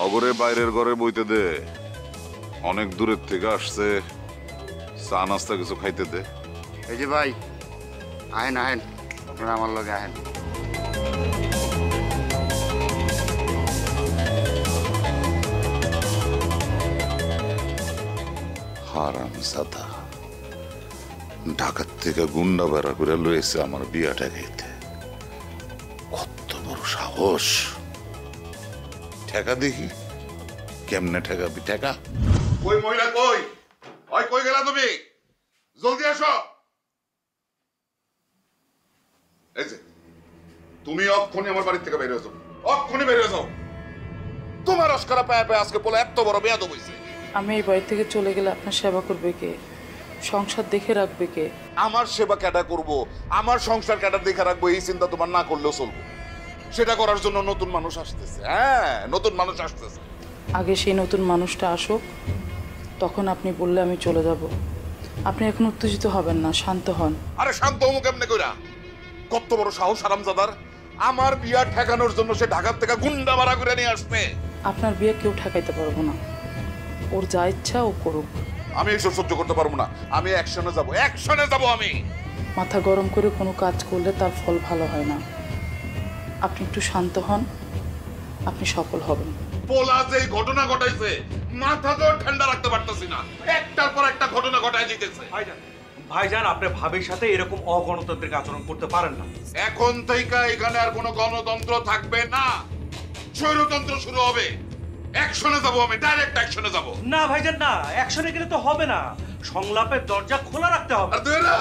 অগরে বাইরের ঘরে বইতে দে, অনেক দূরের থেকে আসছে, চা নাস্তা কিছু খাইতে দে। এই যে ভাই, আহেন আহেন, আপনারা আমার লগে আহেন। হারামজাদা, ঢাকার থেকে গুন্ডা বেড়া করে লয়েছে আমার বিয়া ঠেকাইতে। কত বড় সাহস! ঠেকা দেখি কেমনে ঠেকাবি, ঠেকা। কই মহিলা, কই ওই, কই গেলা তুমি? জলদি আসো। এই যে তুমি অক্ষণি আমার বাড়ি থেকে বের হয়ে যাও, অক্ষণি বের হয়ে যাও। তোমার অস্কারা পায়ে পায়ে আজকে বলে এত বড় বেয়াদব হইছে। আমি এই বাড়ি থেকে চলে গেলে আপনার সেবা করবে কে, সংসার দেখে রাখবে কে? আমার সেবা কেডা করব, আমার সংসার কেডা দেখে রাখবো, এই চিন্তা তোমার না করলেও চলবে। সেটা করার জন্য নতুন মানুষ আসতেছে। হ্যাঁ, নতুন মানুষ আসতেছে। আগে সেই নতুন মানুষটা আসুক, তখন আপনি বললে আমি চলে যাব। আপনি এখন উত্তেজিত হবেন না, শান্ত হন। আরে শান্ত হমু কেমনে কইরা? কত বড় সাহস হারামজাদার! আমার বিয়া ঠেকানোর জন্য সে ঢাকা থেকে গুন্ডা ভাড়া করে নিয়ে আসবে। আপনার বিয়ে কেউ ঠেকাইতে পারবো না, ওর যা ইচ্ছা ও করুক। আমি এসব সহ্য করতে পারবো না, আমি অ্যাকশনে যাব, অ্যাকশনে যাব আমি। মাথা গরম করে কোনো কাজ করলে তার ফল ভালো হয় না। আপনি একটু শান্ত হন, আপনি সফল হবেন। পোলা যে ঘটনা ঘটাইছে, মাথা তো ঠান্ডা রাখতে পারতেছি না, একটার পর একটা ঘটনা ঘটায় যেতেছে। ভাইজান, আপনি ভাবির সাথে এরকম অগণতান্ত্রিক আচরণ করতে পারেন না। এখন থেকে এখানে আর কোনো গণতন্ত্র থাকবে না, স্বৈরতন্ত্র শুরু হবে। অ্যাকশনে যাব আমি, ডাইরেক্ট অ্যাকশনে যাব। না ভাইজান না, অ্যাকশনে গেলে তো হবে না, সংলাপের দরজা খোলা রাখতে হবে। আর তুই না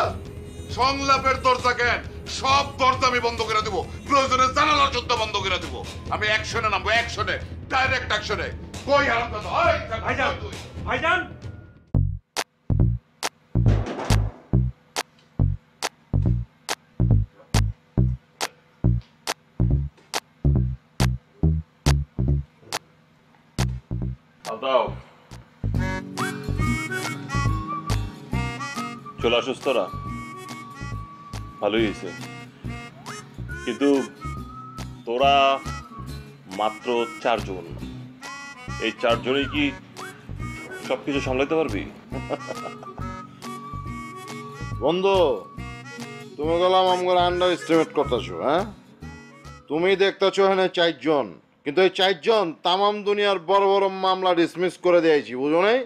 সংলাপের দরজা কেন, সব দরজা আমি বন্ধ করে দেব, প্রয়োজনে জানালার যুদ্ধ বন্ধ করে দেব। আমি অ্যাকশনে নামবো, অ্যাকশনে, ডাইরেক্ট অ্যাকশনে। কই হারামজাদা? ভাইজান, ভাইজান, দাও চলে আসুস তোরা, ভালোই হয়েছে। কিন্তু তোরা মাত্র 4 জন, এই 4 জনেই কি সবকিছু সামলাতে পারবি? বন্ধু, তুমি গেলাম আমার আন্ডার এস্টিমেট করতেছো। হ্যাঁ, তুমি দেখতেছো এখানে 4 জন, কিন্তু এই 4 জন তামাম দুনিয়ার বড় বড় মামলা ডিসমিস করে দিয়েছি, বুঝো নাই?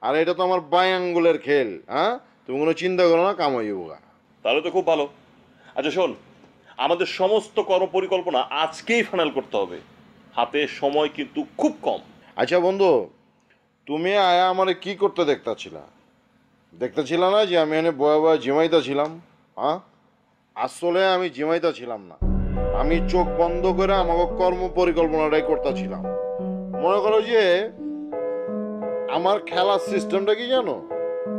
আর এটা তো আমার বাই আঙ্গুলের খেল। হ্যাঁ, তুমি কোনো চিন্তা করো না, কাম হইব। তাহলে তো খুব ভালো। আচ্ছা শোন, আমাদের সমস্ত কর্মপরিকল্পনা আজকেই ফাইনাল করতে হবে, হাতে সময় কিন্তু খুব কম। আচ্ছা বন্ধু, তুমি আয়া আমারে কি করতে দেখতেছিলা না যে আমি এনে বয়া বয়া জিমাইতা ছিলাম? হ্যাঁ, আসলে আমি জিমাইতা ছিলাম না, আমি চোখ বন্ধ করে আমাকে কর্ম পরিকল্পনাটাই করতেছিলাম। মনে করো যে আমার খেলার সিস্টেমটা কি জানো?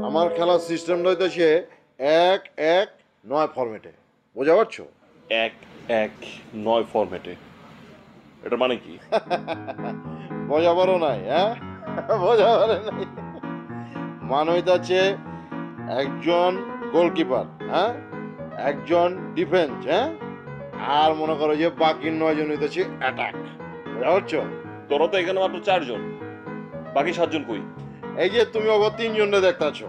আমার খেলার সিস্টেমটা হইতেছে 1-1-9 ফরম্যাটে। বুঝা পারছো? 1-1-9 ফরম্যাটে, এটা মানে কি? বোঝা পারো নাই? হ্যাঁ, বোঝা পারে নাই। মান হইতাছে একজন গোলকিপার, হ্যাঁ, একজন ডিফেন্স, হ্যাঁ, আর মনে করো যে বাকি 9 জন হইতেছে অ্যাটাক। বুঝা পারছো? তোরা তো এখানে মাত্র 4 জন, বাকি 7 জন কই? এই যে তুমি অগ 3 জনরে দেখতেছো,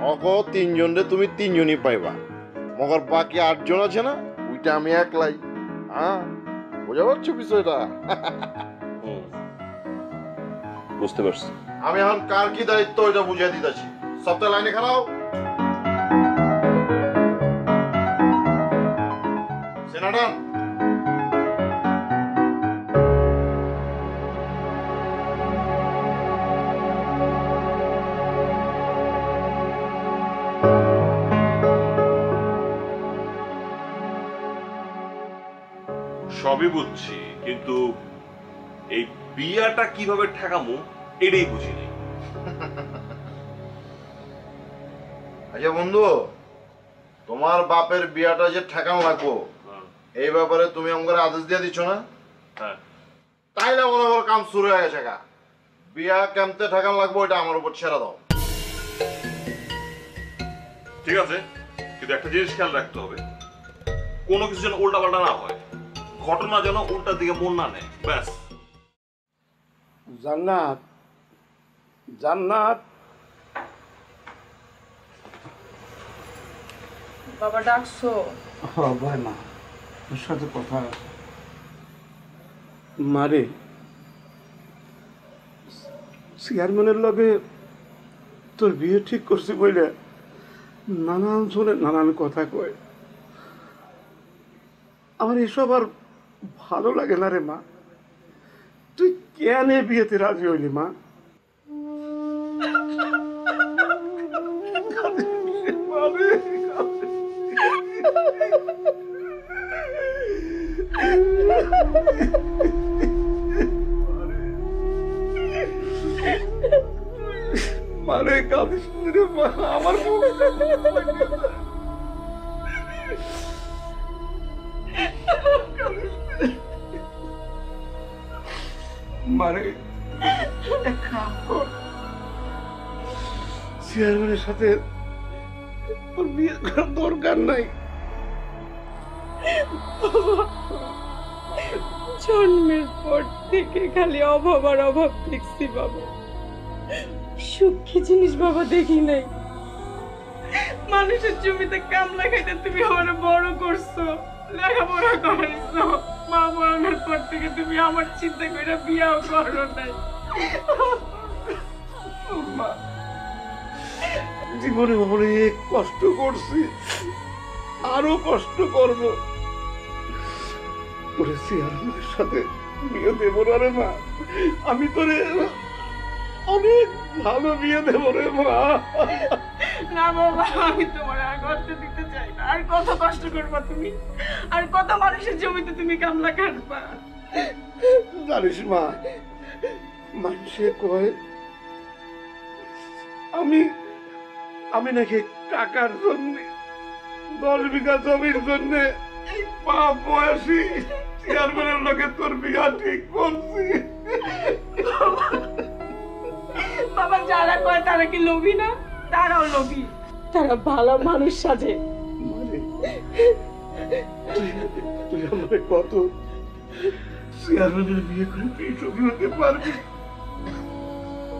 অগ 3 জনরে তুমি 3 জনই পাইবা, মগর বাকি 8 জন আছে না, ওইটা আমি একলাই। হ্যাঁ, বুঝা পারছো বিষয়টা? বুঝতে পারছি। আমি এখন কার কি দায়িত্ব এটা বুঝিয়ে দিতেছি। সপ্তাহ লাইনে খারাও সেনাডান। সবই বুঝছি, কিন্তু এই বিয়াটা কিভাবে ঠেকামু এটাই বুঝি নাই। আচ্ছা বন্ধু, তোমার বাপের বিয়াটা যে ঠেকানো লাগবো, এই ব্যাপারে তুমি আমাকে আদেশ দিয়ে দিচ্ছ না? হ্যাঁ, তাইলে মনে করো কাম শুরু হয়ে গেছে। বিয়া কেমতে ঠেকানো লাগবো এটা আমার উপর ছেড়ে দাও। ঠিক আছে, কিন্তু একটা জিনিস খেয়াল রাখতে হবে, কোনো কিছু যেন উল্টা পাল্টা না হয়, ঘটনা যেন উল্টার দিকে মন না নেয়, ব্যাস। জান্নাত, জান্নাত, বাবা ডাকছো? হ্যাঁ ভাই, মা তোর সাথে কথা আছে। মারে, চেয়ারম্যানের লগে তোর বিয়ে ঠিক করছি বলে নানান শুনে নানান কথা কয়। আমার এসব আর ভালো লাগে না রে মা। তুই কেন এই বিয়েতে রাজি হইলি মা? মানে কাঁদিস রে মা, আমার মানে চেয়ারম্যানের সাথে তোর বিয়ে করার দরকার নাই। জন্মের পর থেকে খালি অভাব আর অভাব দেখছি বাবা, সুখী জিনিস বাবা দেখি নাই। মানুষের জমিতে কামলা খাইতে তুমি আমার বড় করছো, লেখাপড়া করাইছো, মা মরণের পর থেকে তুমি আমার চিন্তা করে বিয়াও করো নাই। জীবনে অনেক কষ্ট করছি, আরো কষ্ট করব। তোরে চেয়ারম্যানের সাথে বিয়ে দেবো না রে মা, আমি তোরে অনেক ভালো বিয়ে দেবো রে মা। না বাবা, আমি তোমার আর কষ্ট দিতে চাই না। আর কত কষ্ট করবা তুমি, আর কত মানুষের জমিতে তুমি কামলা কাটবা। জানিস মা, মানুষে কয় আমি নাকি টাকার জন্য 10 বিঘা জমির জন্য এই বাপ বয়সী চেয়ারম্যানের লোকে তোর বিয়া ঠিক করছি। বাবা, যারা কয় তারা কি লোভী না? তারাও লোভী, তারা ভালো মানুষ সাজে। তুই আমাকে কত চেয়ারম্যানের বিয়ে করে তুই ছবি হতে পারবি?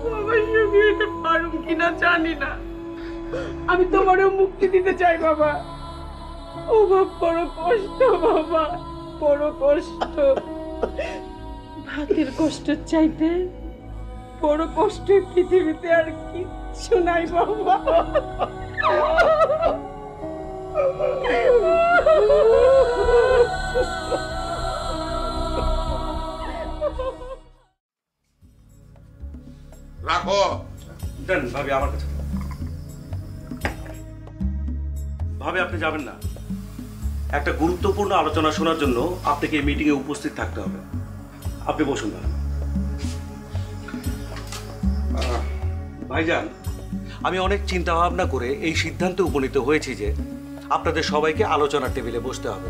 বাবা, ছবি হতে পারুম কিনা জানি না, আমি তোমারও মুক্তি দিতে চাই বাবা। ও বাবা, বড় কষ্ট বাবা, বড় কষ্ট। ভাতের কষ্ট চাইতে বড় কষ্ট পৃথিবীতে আর কিচ্ছু নাই বাবা। রাখো দেন ভাবি আমার কাছে। ভাবি আপনি যাবেন না, একটা গুরুত্বপূর্ণ আলোচনা শোনার জন্য আপনাকে এই মিটিংয়ে উপস্থিত থাকতে হবে। আপনি বসুন না। ভাইজান, আমি অনেক চিন্তা ভাবনা করে এই সিদ্ধান্তে উপনীত হয়েছি যে আপনাদের সবাইকে আলোচনার টেবিলে বসতে হবে।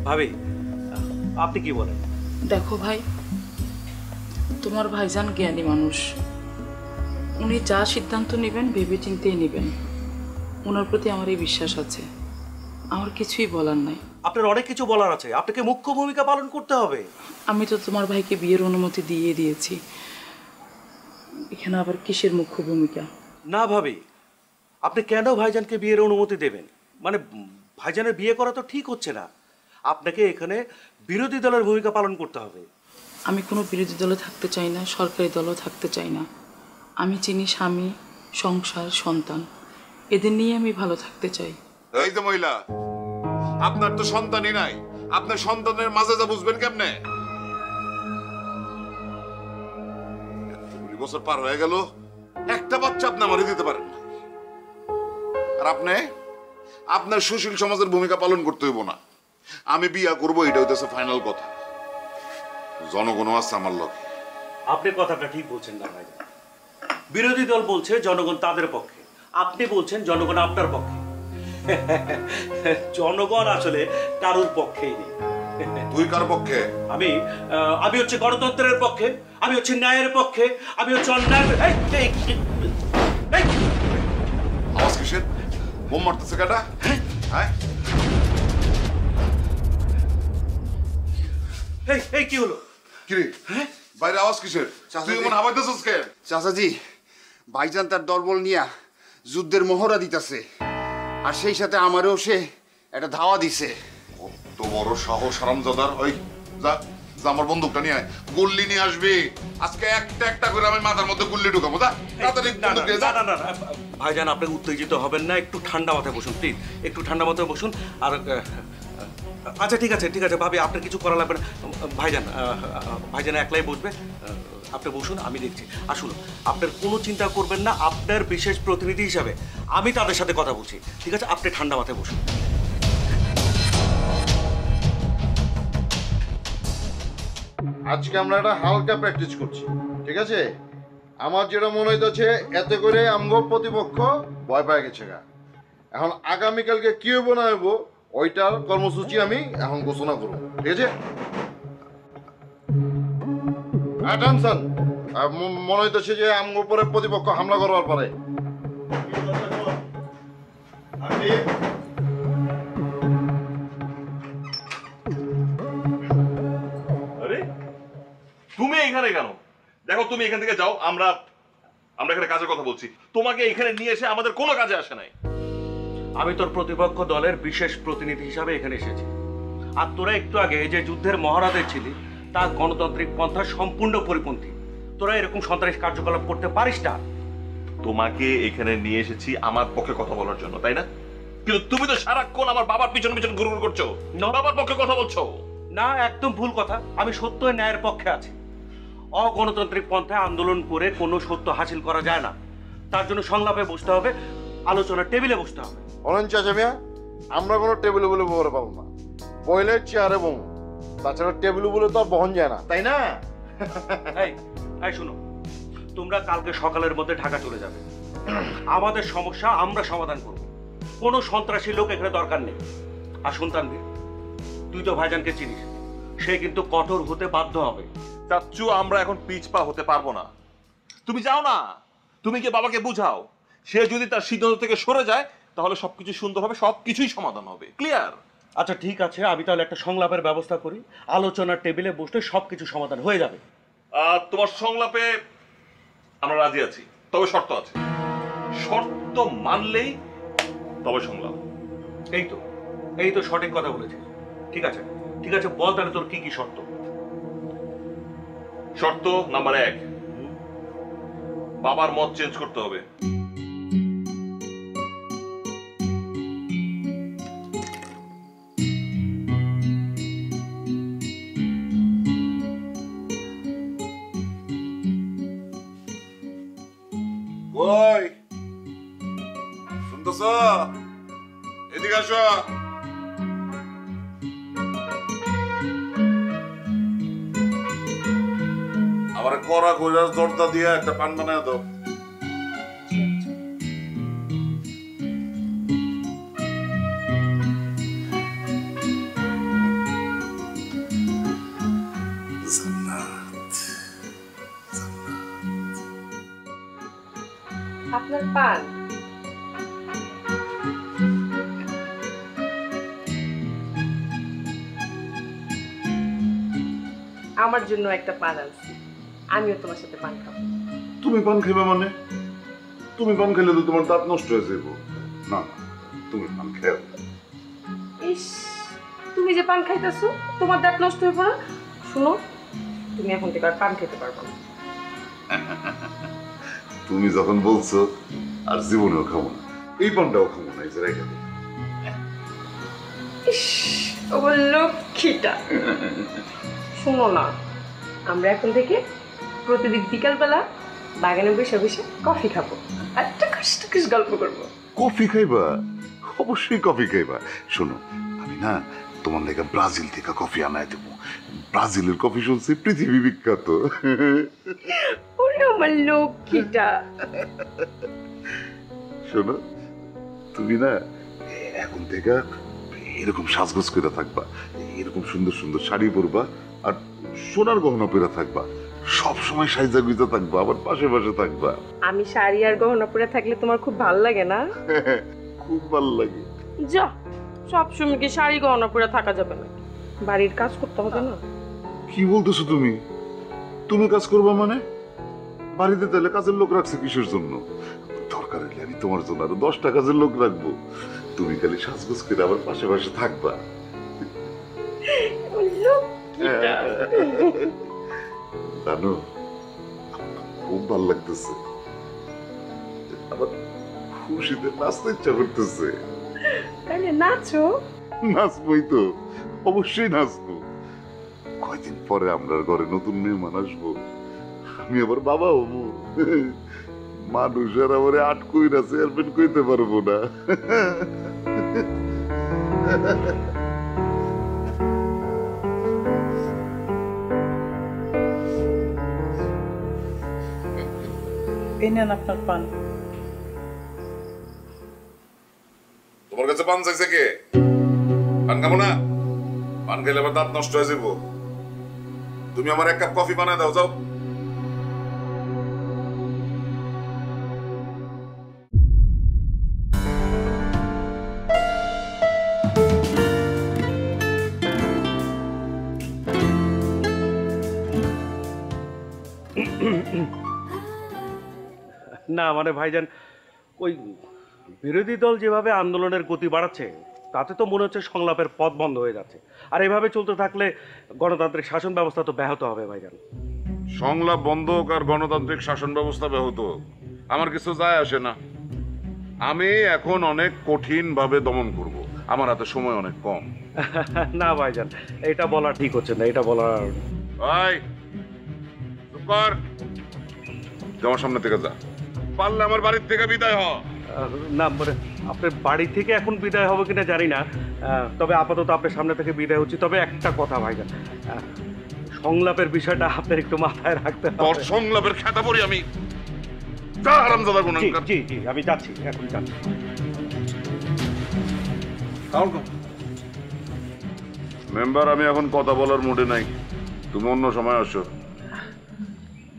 ভাবি, আপনি কি বলেন? দেখো ভাই, তোমার ভাইজান জ্ঞানী মানুষ, উনি যা সিদ্ধান্ত নেবেন ভেবে চিন্তেই নেবেন। ওনার প্রতি আমার এই বিশ্বাস আছে, আমার কিছুই বলার নাই। আপনার অনেক কিছু বলার আছে, আপনাকে মুখ্য ভূমিকা পালন করতে হবে। আমি তো তোমার ভাইকে বিয়ের অনুমতি দিয়ে দিয়েছি, এখানে আবার কিসের মুখ্য ভূমিকা? না ভাবি, আপনি কেন ভাইজানকে বিয়ের অনুমতি দেবেন? মানে ভাইজানের বিয়ে করা তো ঠিক হচ্ছে না, আপনাকে এখানে বিরোধী দলের ভূমিকা পালন করতে হবে। আমি কোনো বিরোধী দলে থাকতে চাই না, সরকারি দলও থাকতে চাই না। আমি চিনি স্বামী, সংসার, সন্তান, এদের নিয়ে আমি ভালো থাকতে চাই। এই যে মহিলা, আপনার তো সন্তানই নাই, আপনার সন্তানের মাঝে যা বুঝবেন কেমনে? 20 বছর পার হয়ে গেল, একটা বাচ্চা আপনি আমারে দিতে পারেন না। আর আপনি আপনার সুশীল সমাজের ভূমিকা পালন করতে হইব না। আমি বিয়া করবো, এটা হইতেছে ফাইনাল কথা। জনগণও আছে আমার লগে। আপনি কথাটা ঠিক বলছেন না ভাই। বিরোধী দল বলছে জনগণ তাদের পক্ষে, আপনি বলছেন জনগণ আপনার পক্ষে। জনগণ আসলে কারোর পক্ষেই নেই। তুই কার পক্ষে? আমি হচ্ছে গণতন্ত্রের পক্ষে, আমি হচ্ছে ন্যায়ের পক্ষে, আমি হচ্ছে অন্যায়। আওয়াজ কিসের? বোম মারতেছে কাটা? হ্যাঁ, এই কি হলো? কিরে বাইরে আওয়াজ কিসের? তুই এমন হাবাইতেছিস কেন? চাচাজি, ভাইজান তার দলবল নিয়া যুদ্ধের মহড়া দিতেছে, আর সেই সাথে আমারও সে একটা ধাওয়া দিছে। কত বড় সাহস হারামজাদার! ওই যা যা, আমার বন্দুকটা নিয়ে আয়, গুল্লি নিয়ে আসবি। আজকে একটা একটা করে আমি মাথার মধ্যে গুল্লি ঢুকাবো। যা তাড়াতাড়ি বন্দুক নিয়ে যা। না ভাইজান, আপনি উত্তেজিত হবেন না, একটু ঠান্ডা মাথায় বসুন প্লিজ, একটু ঠান্ডা মাথায় বসুন। আর আচ্ছা ঠিক আছে ভাবি, আপনার কিছু করা লাগবে না। ভাইজান একলাই বসবে, আপনি বসুন, আমি দেখছি। আসুন, আপনার কোনো চিন্তা করবেন না, আপনার বিশেষ প্রতিনিধি হিসাবে আমি তাদের সাথে কথা বলছি, ঠিক আছে? আপনি ঠান্ডা মাথায় বসুন। আজকে আমরা একটা হালকা প্র্যাকটিস করছি, ঠিক আছে? আমার যেটা মনে হইতেছে এতে করে আমগো প্রতিপক্ষ ভয় পেয়ে গেছে গা। এখন আগামীকালকে কি হইব না হইব ওইটার কর্মসূচি আমি এখন ঘোষণা করব, ঠিক আছে? অ্যাটেনশন, মনে হইতেছে যে আমগো উপরে প্রতিপক্ষ হামলা করবার পারে। আরে তুমি এখানে কেন? দেখো তুমি এখান থেকে যাও, আমরা এখানে কাজের কথা বলছি। তোমাকে এখানে নিয়ে এসে আমাদের কোনো কাজে আসে নাই। আমি তোর প্রতিপক্ষ দলের বিশেষ প্রতিনিধি হিসাবে এখানে এসেছি। আর তোরা একটু আগে যে যুদ্ধের মহারাজে ছিলি তা গণতান্ত্রিক পন্থা সম্পূর্ণ পরিপন্থী। তোরা এরকম সন্ত্রাসী কার্যকলাপ করতে পারিস না। তোমাকে এখানে নিয়ে এসেছি আমার পক্ষে কথা বলার জন্য, তাই না? কিন্তু তুমি তো সারাক্ষণ আমার বাবার পিছন পিছন ঘুরঘুর করছো, বাবার পক্ষে কথা বলছো। না, একদম ভুল কথা। আমি সত্য ন্যায়ের পক্ষে আছি। অগণতান্ত্রিক পন্থায় আন্দোলন করে কোনো সত্য হাসিল করা যায় না। তার জন্য সংলাপে বসতে হবে, আলোচনার টেবিলে বসতে হবে। অনেন চাচা মিয়া, আমরা কোনো টেবিলে বলে বলে পাবো না, বইলে চেয়ারে বম। তাছাড়া টেবিলে বলে তো আর বহন যায় না, তাই না? এই শুনো, তোমরা কালকে সকালের মধ্যে ঢাকা চলে যাবে। আমাদের সমস্যা আমরা সমাধান করব। কোনো সন্ত্রাসী লোক এখানে দরকার নেই। আর সন্তানবীর, তুই তো ভাইজানকে চিনিস, সে কিন্তু কঠোর হতে বাধ্য হবে। চাচ্চু, আমরা এখন পিছপা হতে পারবো না। তুমি যাও না, তুমি কি বাবাকে বুঝাও। সে যদি তার সিদ্ধান্ত থেকে সরে যায় তাহলে সবকিছু সুন্দর হবে, সবকিছুই সমাধান হবে। ক্লিয়ার? আচ্ছা ঠিক আছে, আমি তাহলে একটা সংলাপের ব্যবস্থা করি। আলোচনার টেবিলে বসলে সবকিছু সমাধান হয়ে যাবে। তোমার সংলাপে আমরা রাজি আছি, তবে শর্ত আছে। শর্ত মানলেই তবে সংলাপ। এই তো সঠিক কথা বলেছিস। ঠিক আছে ঠিক আছে, বল তাহলে তোর কি কি শর্ত। শর্ত নাম্বার 1, বাবার মত চেঞ্জ করতে হবে। ওই শুনতেছ? এদিকে আসো। আমার কড়া কইরা জর্দা দিয়ে একটা পান বানায় দাও। আপনার পান। আমার জন্য একটা পান আনছি, আমিও তোমার সাথে পান খাবো। তুমি পান খাইবে মানে? তুমি পান খেলে তো তোমার দাঁত নষ্ট হয়ে যাবো। না, তুমি পান খেও। ইস, তুমি যে পান খাইতেছো তোমার দাঁত নষ্ট হয়ে পড়া। শুনো, তুমি এখন থেকে আর পান খেতে পারবে না। তুমি যখন বলছো আর জীবনেও খাবো না, এই পানটাও খাবো না। এই যে রেখে দিই। ইস, ও লক্ষ্মীটা। শোনো না, আমরা এখন থেকে প্রতিদিন বিকালবেলা বাগানে বসে বসে কফি খাবো আর টুকুস গল্প করবো। কফি খাইবা? অবশ্যই কফি খাইবা। শোনো, আমি না তোমার লেগে ব্রাজিল থেকে কফি আনাই দেবো। ব্রাজিলের কফি শুনছি পৃথিবী বিখ্যাত। ওরে আমার লক্ষ্মীটা। শোনো, তুমি না এখন থেকে এরকম সাজগোজ করে থাকবা, এরকম সুন্দর সুন্দর শাড়ি পরবা আর সোনার গহনা পরে থাকবা। সব সময় সাইজা গুইজা থাকবা, আবার পাশে পাশে থাকবা। আমি শাড়ি আর গহনা পরে থাকলে তোমার খুব ভালো লাগে না? খুব ভালো লাগে। যা, সবসময় কি শাড়ি গহনা পরে থাকা যাবে না? বাড়ির কাজ করতে হবে না? কি বলতেছো তুমি? তুমি কাজ করবা মানে? বাড়িতে তাহলে কাজের লোক রাখছে কিসের জন্য? দরকার হলে আমি তোমার জন্য আরো 10টা কাজের লোক রাখবো। তুমি খালি সাজগোজ করে আবার পাশে পাশে থাকবা। জানো, খুব ভালো লাগতেছে। আবার খুশিতে নাচতে ইচ্ছা করতেছে। তাহলে নাচো। নাচবই তো, অবশ্যই নাচবো। কয়দিন পরে আমরা ঘরে নতুন মেহমান আসবো, আমি আবার বাবা হবো। মানুষ আর আমার আটকুই না, চেয়ারম্যান কইতে পারবো না। এই নেন আপনার পান। তোমার কাছে পান চাইছে কে? পান খাবো না? পান খেলে আবার দাঁত নষ্ট হয়ে যাবো। তুমি আমার এক কাপ কফি বানায় দাও, যাও। না মানে ভাইজান, ওই বিরোধী দল যেভাবে আন্দোলনের গতি বাড়াচ্ছে তাতে তো মনে হচ্ছে সংলাপের পথ বন্ধ হয়ে যাচ্ছে। আর এভাবে চলতে থাকলে গণতান্ত্রিক শাসন ব্যবস্থা তো ব্যাহত হবে ভাইজান। সংলাপ বন্ধ হোক আর গণতান্ত্রিক শাসন ব্যবস্থা ব্যাহত হোক, আমার কিছু যায় আসে না। আমি এখন অনেক কঠিন ভাবে দমন করব, আমার হাতে সময় অনেক কম। না ভাইজান, এটা বলা ঠিক হচ্ছে না, এটা বলা। ভাই চুপ কর, আমার সামনে থেকে যা, পারলে আমার বাড়ির থেকে বিদায় হ। না মানে আপনার বাড়ি থেকে এখন বিদায় হবে কিনা জানি না, তবে আপাতত আপনার সামনে থেকে বিদায় হচ্ছি। তবে একটা কথা ভাইজান, সংলাপের বিষয়টা আপনার একটু মাথায় রাখতে হবে। তোর সংলাপের খেতা পড়ি আমি। যা হারামজাদা গুনাহগার। জি জি, আমি যাচ্ছি, এখন যাচ্ছি। মেম্বার, আমি এখন কথা বলার মুডে নাই, তুমি অন্য সময় আসো।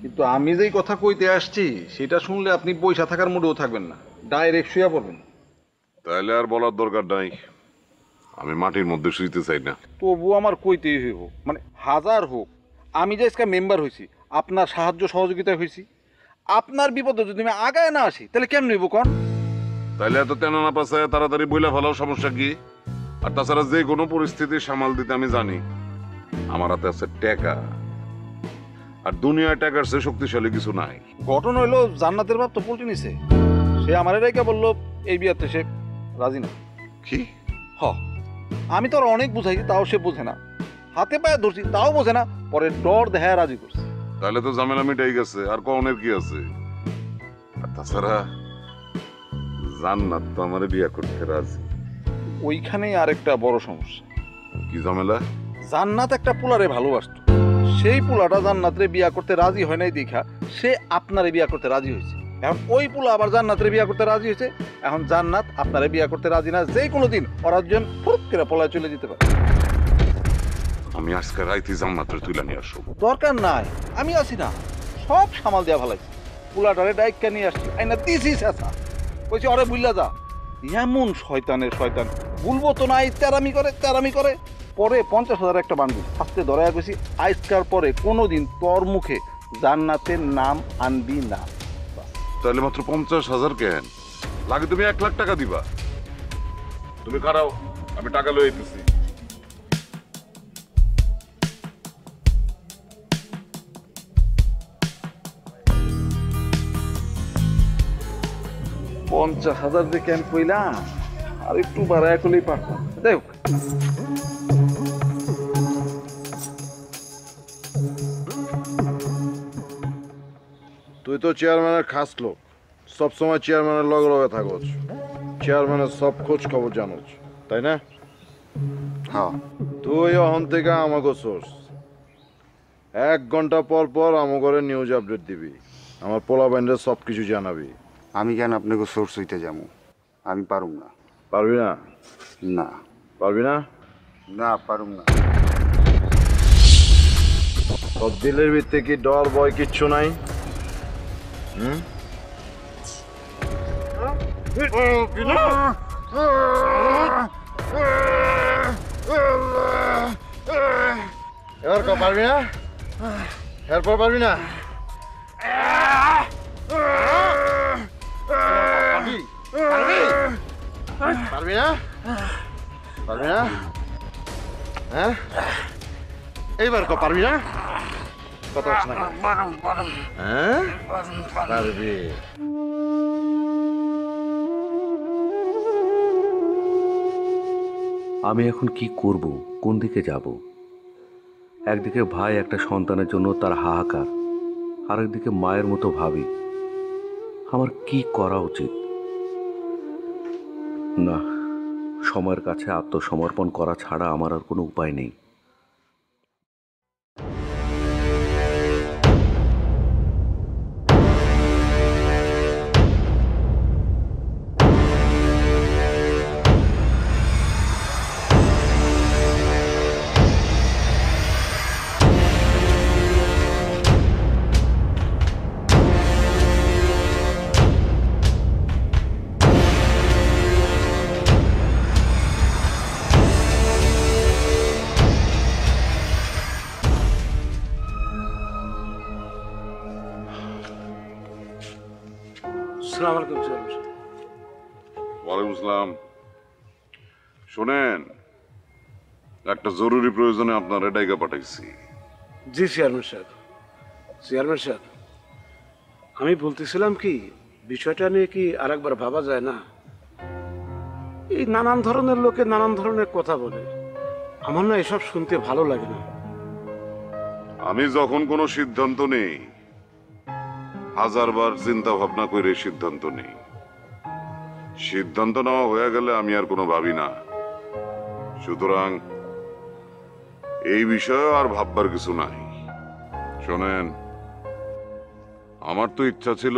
কিন্তু আমি যেই কথা কইতে আসছি সেটা শুনলে আপনি পয়সা থাকার মুডেও থাকবেন না, ডাইরেক্ট শুয়ে পড়বেন। তাইলে আর বলার দরকার নাই, আমি মাটির মধ্যে শুইতে চাই না। তবু আমার কইতেই হইব, মানে হাজার হোক আমি যে আজকে মেম্বার হয়েছি, আপনার সাহায্য সহযোগিতা হয়েছি, আপনার বিপদে যদি আমি আগায় না আসি তাহলে কেমন হইব কন? তাইলে এত তেনা না পাশায় তাড়াতাড়ি বইলা ফেলাও, সমস্যা কি? আর তাছাড়া যে কোনো পরিস্থিতি সামাল দিতে আমি জানি। আমার হাতে আছে টাকা, আর দুনিয়ায় টাকার চেয়ে শক্তিশালী কিছু নাই। ঘটনা হইলো জান্নাতের বাপ তো পল্টি নিছে, সে আমার রেখে বললো এই বিয়াতে সে রাজি না। কি? হ, আমি তো আর অনেক বুঝাইছি তাও সে বোঝে না, হাতে পায়ে ধরছি তাও বোঝে না, পরে ডর দেখায় রাজি করছে। তাহলে তো ঝামেলা মিটাই গেছে, আর কনের কি আছে? আর তাছাড়া জান্নাত তো আমার বিয়া করতে রাজি। ওইখানেই আরেকটা বড় সমস্যা। কি ঝামেলা? জান্নাত একটা পোলারে ভালোবাসতো, সেই পোলাটা জান্নাতরে বিয়া করতে রাজি হয় নাই দেখা সে আপনারে বিয়া করতে রাজি হয়েছে। এখন ওই পোলা আবার জান্নাতরে বিয়া করতে রাজি হয়েছে, এখন জান্নাত আপনারে বিয়া করতে রাজি না, যে কোনো দিন ওরা দুজন ফুরুত করে পলায় চলে যেতে পারে। আমি আজকে রাইতে জান্নাতের তুলে নিয়ে আসবো। দরকার নাই, আমি আছি না, সব সামাল দেওয়া ভালাইছি। পোলাটারে ডাইকা নিয়ে আসছি, আইনা দিছি শেষা, কইছি অরে বুঝলা যা। এমন শয়তানের শয়তান, বলবো তো নাই, তেরামি করে তেরামি করে। পরে 50,000 একটা বান্ডিল আস্তে ধরাইয়া গেছি, আজকার পরে কোনোদিন তোর মুখে জান্নাতের নাম আনবি না। তাহলে মাত্র 50,000 কেন? লাগে তুমি 1 লাখ টাকা দিবা। তুমি খারাও, আমি টাকা লয়ে আইতেছি। $50,000 দিয়ে কেন কইলাম, আর একটু বাড়ায় করলেই পারতাম। দেখ তুই তো চেয়ারম্যানের খাস লোক, সবসময় চেয়ারম্যানের লগে লগে থাকোস, চেয়ারম্যানের সব খোঁজ খবর জানোস, তাই না? হ্যাঁ। তুই অহন থেকে আমাকে সোর্স 1 ঘন্টা পর পর আমাকে নিউজ আপডেট দিবি, আমার পোলা ব্যান্ডের সব কিছু জানাবি। আমি কেন আপনাকে সোর্স হইতে যাবো? আমি পারুম না। পারবি না? না। পারবি না? না, পারুম না। তোর দিলের ভিতরে কি ডর ভয় কিচ্ছু নাই? এবার পারবি না? এরপর পারবি না? পারবি না? পারবি না? হ্যাঁ, এইবার পারবি না? কথা হচ্ছে না? হ্যাঁ, পারবি। আমি এখন কি করব, কোন দিকে যাব? একদিকে ভাই একটা সন্তানের জন্য তার হাহাকার, আরেকদিকে মায়ের মতো ভাবি আমার কি করা উচিত। না, সময়ের কাছে আত্মসমর্পণ করা ছাড়া আমার আর কোনো উপায় নেই। আসসালামু আলাইকুম চেয়ারম্যান সাহেব। ওয়ালাইকুম আসসালাম। শোনেন, একটা জরুরি প্রয়োজনে আপনার ডাইকা পাঠাইছি। জি চেয়ারম্যান সাহেব। চেয়ারম্যান সাহেব, আমি বলতেছিলাম কি, বিষয়টা নিয়ে কি আরেকবার ভাবা যায় না? এই নানান ধরনের লোকে নানান ধরনের কথা বলে, আমার না এসব শুনতে ভালো লাগে না। আমি যখন কোনো সিদ্ধান্ত নেই, হাজারবার চিন্তা ভাবনা করে সিদ্ধান্ত নেই। সিদ্ধান্ত নেওয়া হয়ে গেলে আমি আর কোনো ভাবি না। সুতরাং এই বিষয়ে আর ভাববার কিছু নাই। শোনেন, আমার তো ইচ্ছা ছিল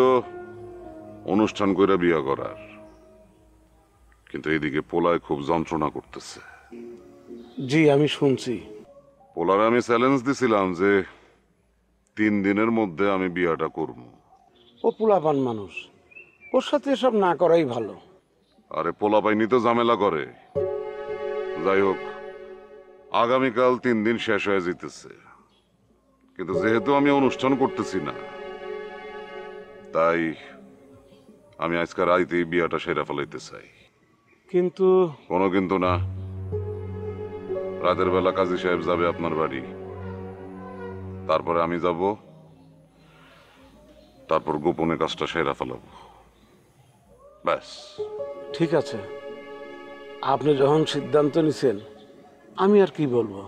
অনুষ্ঠান করে বিয়ে করার, কিন্তু এইদিকে পোলায় খুব যন্ত্রণা করতেছে। জি আমি শুনছি। পোলারে আমি চ্যালেঞ্জ দিছিলাম যে 3 দিনের মধ্যে আমি বিয়েটা করব। ও পোলাপান মানুষ, ওর সাথে এসব না করাই ভালো। আরে পোলা পাইনি তো ঝামেলা করে। যাই হোক, আগামীকাল 3 দিন শেষ হয়ে যেতেছে, কিন্তু যেহেতু আমি অনুষ্ঠান করতেছি না, তাই আমি আজকে রাইতেই বিয়েটা সেরা ফেলাইতে চাই। কিন্তু কোনো কিন্তু না। রাতের বেলা কাজী সাহেব যাবে আপনার বাড়ি, তারপরে আমি যাব, তারপর গোপনে কাজটা সেরা ফেলাবো। ব্যাস। ঠিক আছে, আপনি যখন সিদ্ধান্ত নিছেন, আমি আর কি বলবো।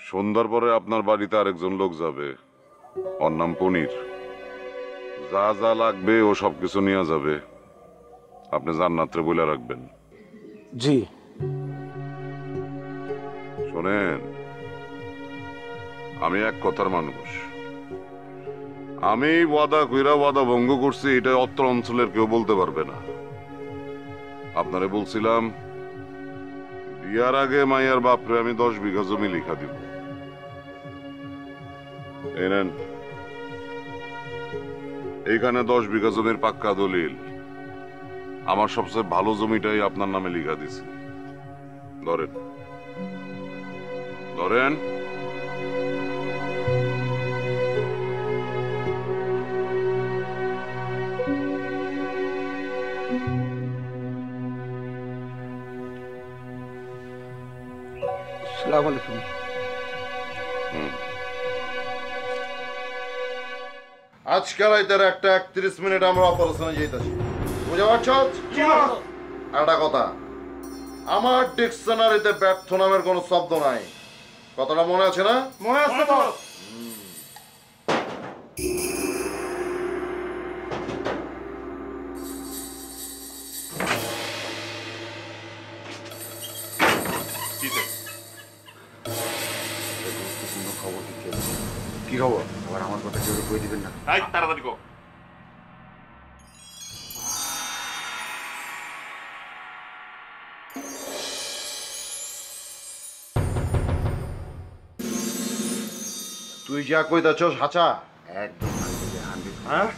সন্ধ্যার পরে আপনার বাড়িতে আরেকজন লোক যাবে, ওর নাম পনির। যা যা লাগবে ও সবকিছু নিয়ে যাবে। আপনি জান্নাত্রে বলে রাখবেন। জি। শোনেন, আমি এক কথার মানুষ। আমি ওয়াদা কইরা ওয়াদা ভঙ্গ করছি, এটা অত্র অঞ্চলের কেউ বলতে পারবে না। আপনারে বলছিলাম, বিয়ার আগে মাইয়ার বাপরে আমি 10 বিঘা জমি লিখা দিব। এই নেন, এইখানে 10 বিঘা জমির পাক্কা দলিল। আমার সবচেয়ে ভালো জমিটাই আপনার নামে লিখা দিছি। ধরেন ধরেন। আসসালামু আলাইকুম। আজকাল রাইতের 1:31 আমরা অপারেশনে যাইতাছি, বুঝতে পারছো? একটা কথা, আমার ডিকশনারিতে ব্যর্থ নামের কোনো শব্দ নাই। কথাটা মনে আছে না? মনে আছে বস। কি খবর? আবার আমার কথা কেউ কই দিবেন না। এই তাড়াতাড়ি কর। তুই যা কইতাছস হাঁচা একদম হ্যাঁ?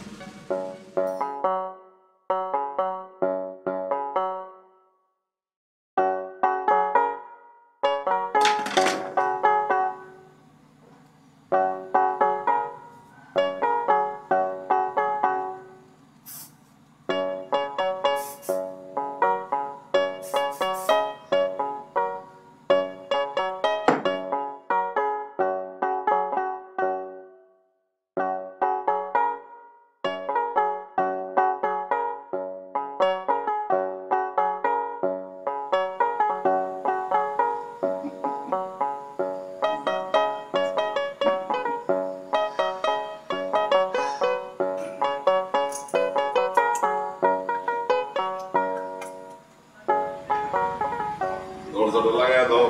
দরজাটা লাগায় দাও।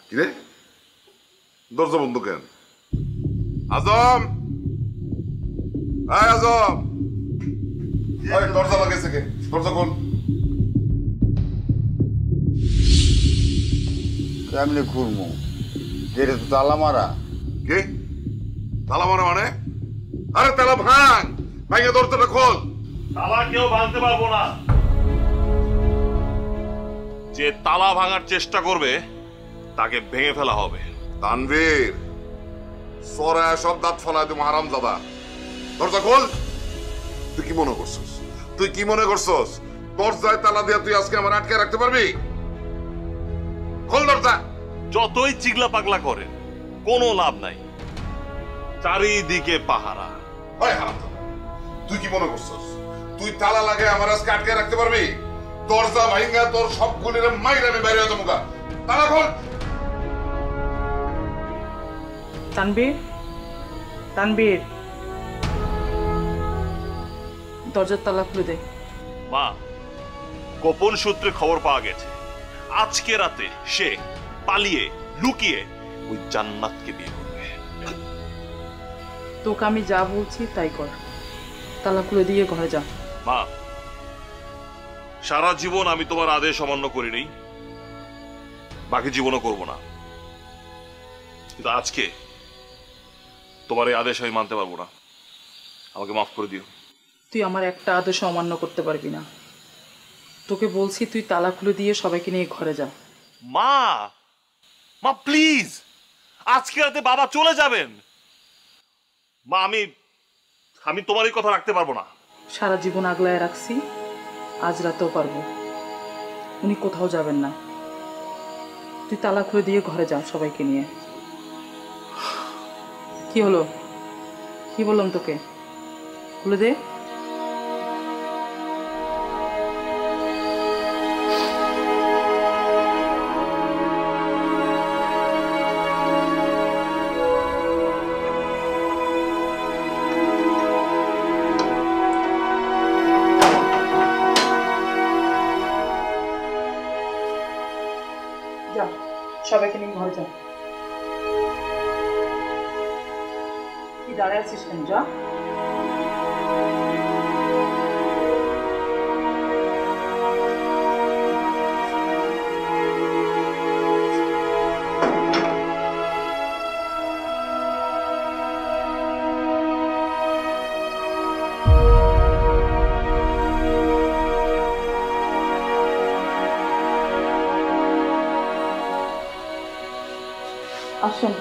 কিরে, দরজা বন্ধ কেন? আজম, আজম, দরজা লাগাইছে কে? দরজা খোল। কেমনে খুলবো? গেটে তো তালা মারা। কে তালা মারা মানে? আরে তালা ভাঙ, ভাঙে দরজাটা খোল। তালা কেউ ভাঙতে পারবো না। যে তালা ভাঙার চেষ্টা করবে তাকে ভেঙে ফেলা হবে। তানভীর, সরায় সব দাঁত ফলায় তুমি হারাম দাদা। দরজা খোল। তুই কি মনে করছস? দরজায় তালা দিয়ে তুই আজকে আমার আটকে রাখতে পারবি? খোল দরজা। যতই চিগলা পাগলা করেন কোনো লাভ নাই, চারিদিকে পাহারা। তুই কি মনে করছস তুই তালা লাগে আমার আজকে আটকে রাখতে পারবি? দরজা ভাঙা তোর সবগুলির মাইর আমি বাইরে হতো মুখা। তালা খোল। তানবীর, তানবীর, দরজার তালা খুলে দে। মা, গোপন সূত্রে খবর পাওয়া গেছে আজকে রাতে সে পালিয়ে লুকিয়ে ওই জান্নাতকে বিয়ে করবে। তোকে আমি যা বলছি তাই কর, তালা খুলে দিয়ে ঘরে যা। মা, সারা জীবন আমি তোমার আদেশ অমান্য করিনি, বাকি জীবনও করব না, কিন্তু আজকে তোমার এই আদেশ আমি মানতে পারবো না। আমাকে মাফ করে দিও। তুই আমার একটা আদেশ অমান্য করতে পারবি না। তোকে বলছি তুই তালা খুলে দিয়ে সবাইকে নিয়ে ঘরে যা। মা, মা প্লিজ, আজকে রাতে বাবা চলে যাবেন। মা, আমি তোমার এই কথা রাখতে পারবো না। সারা জীবন আগলায় রাখছি, আজ রাতেও পারবো। উনি কোথাও যাবেন না, তুই তালা খুলে দিয়ে ঘরে যা সবাইকে নিয়ে। কি হলো? কি বললাম তোকে? খুলে দে। যা, সবাইকে নিয়ে ঘরে যা। কি দাঁড়ায় আছিস কেন? যা। আসুন।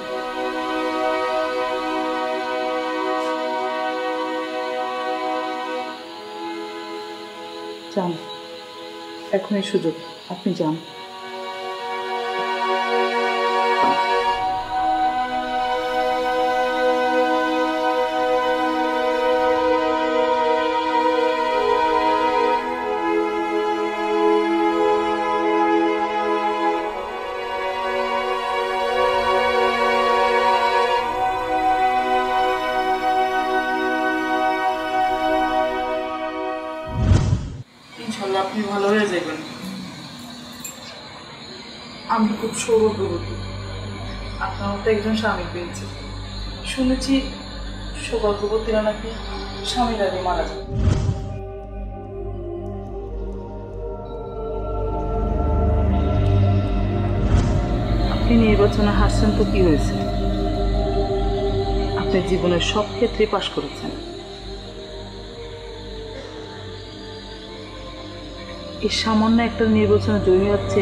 যান, এখনই সুযোগ, আপনি যান। আপনি ভালো হয়ে যাবেন। আমি খুব সৌভাগ্যবতী, আপনার মতো একজন স্বামী পেয়েছি। শুনেছি সৌভাগ্যবতীরা নাকি স্বামীর আগে মারা যায়। আপনি নির্বাচনে হারছেন তো কি হয়েছে? আপনি জীবনের সব ক্ষেত্রে পাশ করেছেন। এই সামান্য একটা নির্বাচনে জয়ী হচ্ছে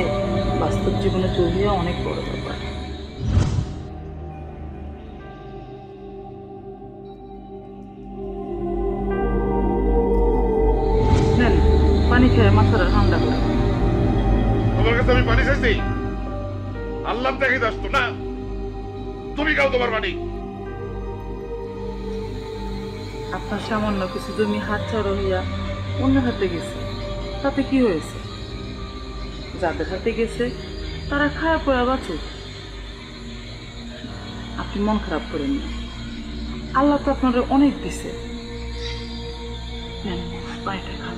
বাস্তব জীবনে জয়ী হওয়া অনেক বড় ব্যাপার। নেন, পানি খেয়ে মাথাটা ঠান্ডা করে। তোমার কাছে আমি পানি চাইছি? আল্লাহ দেখে যাস তো না, তুমি খাও তোমার পানি। আপনার সামান্য কিছু জমি হাত ছাড়া হইয়া অন্য হাতে গেছে, তাতে কি হয়েছে? যাদের হাতে গেছে তারা খারাপ হয়ে বাঁচুক, আপনি মন খারাপ করেন না। আল্লাহ তো আপনারা অনেক দিছে। পানিটা খান।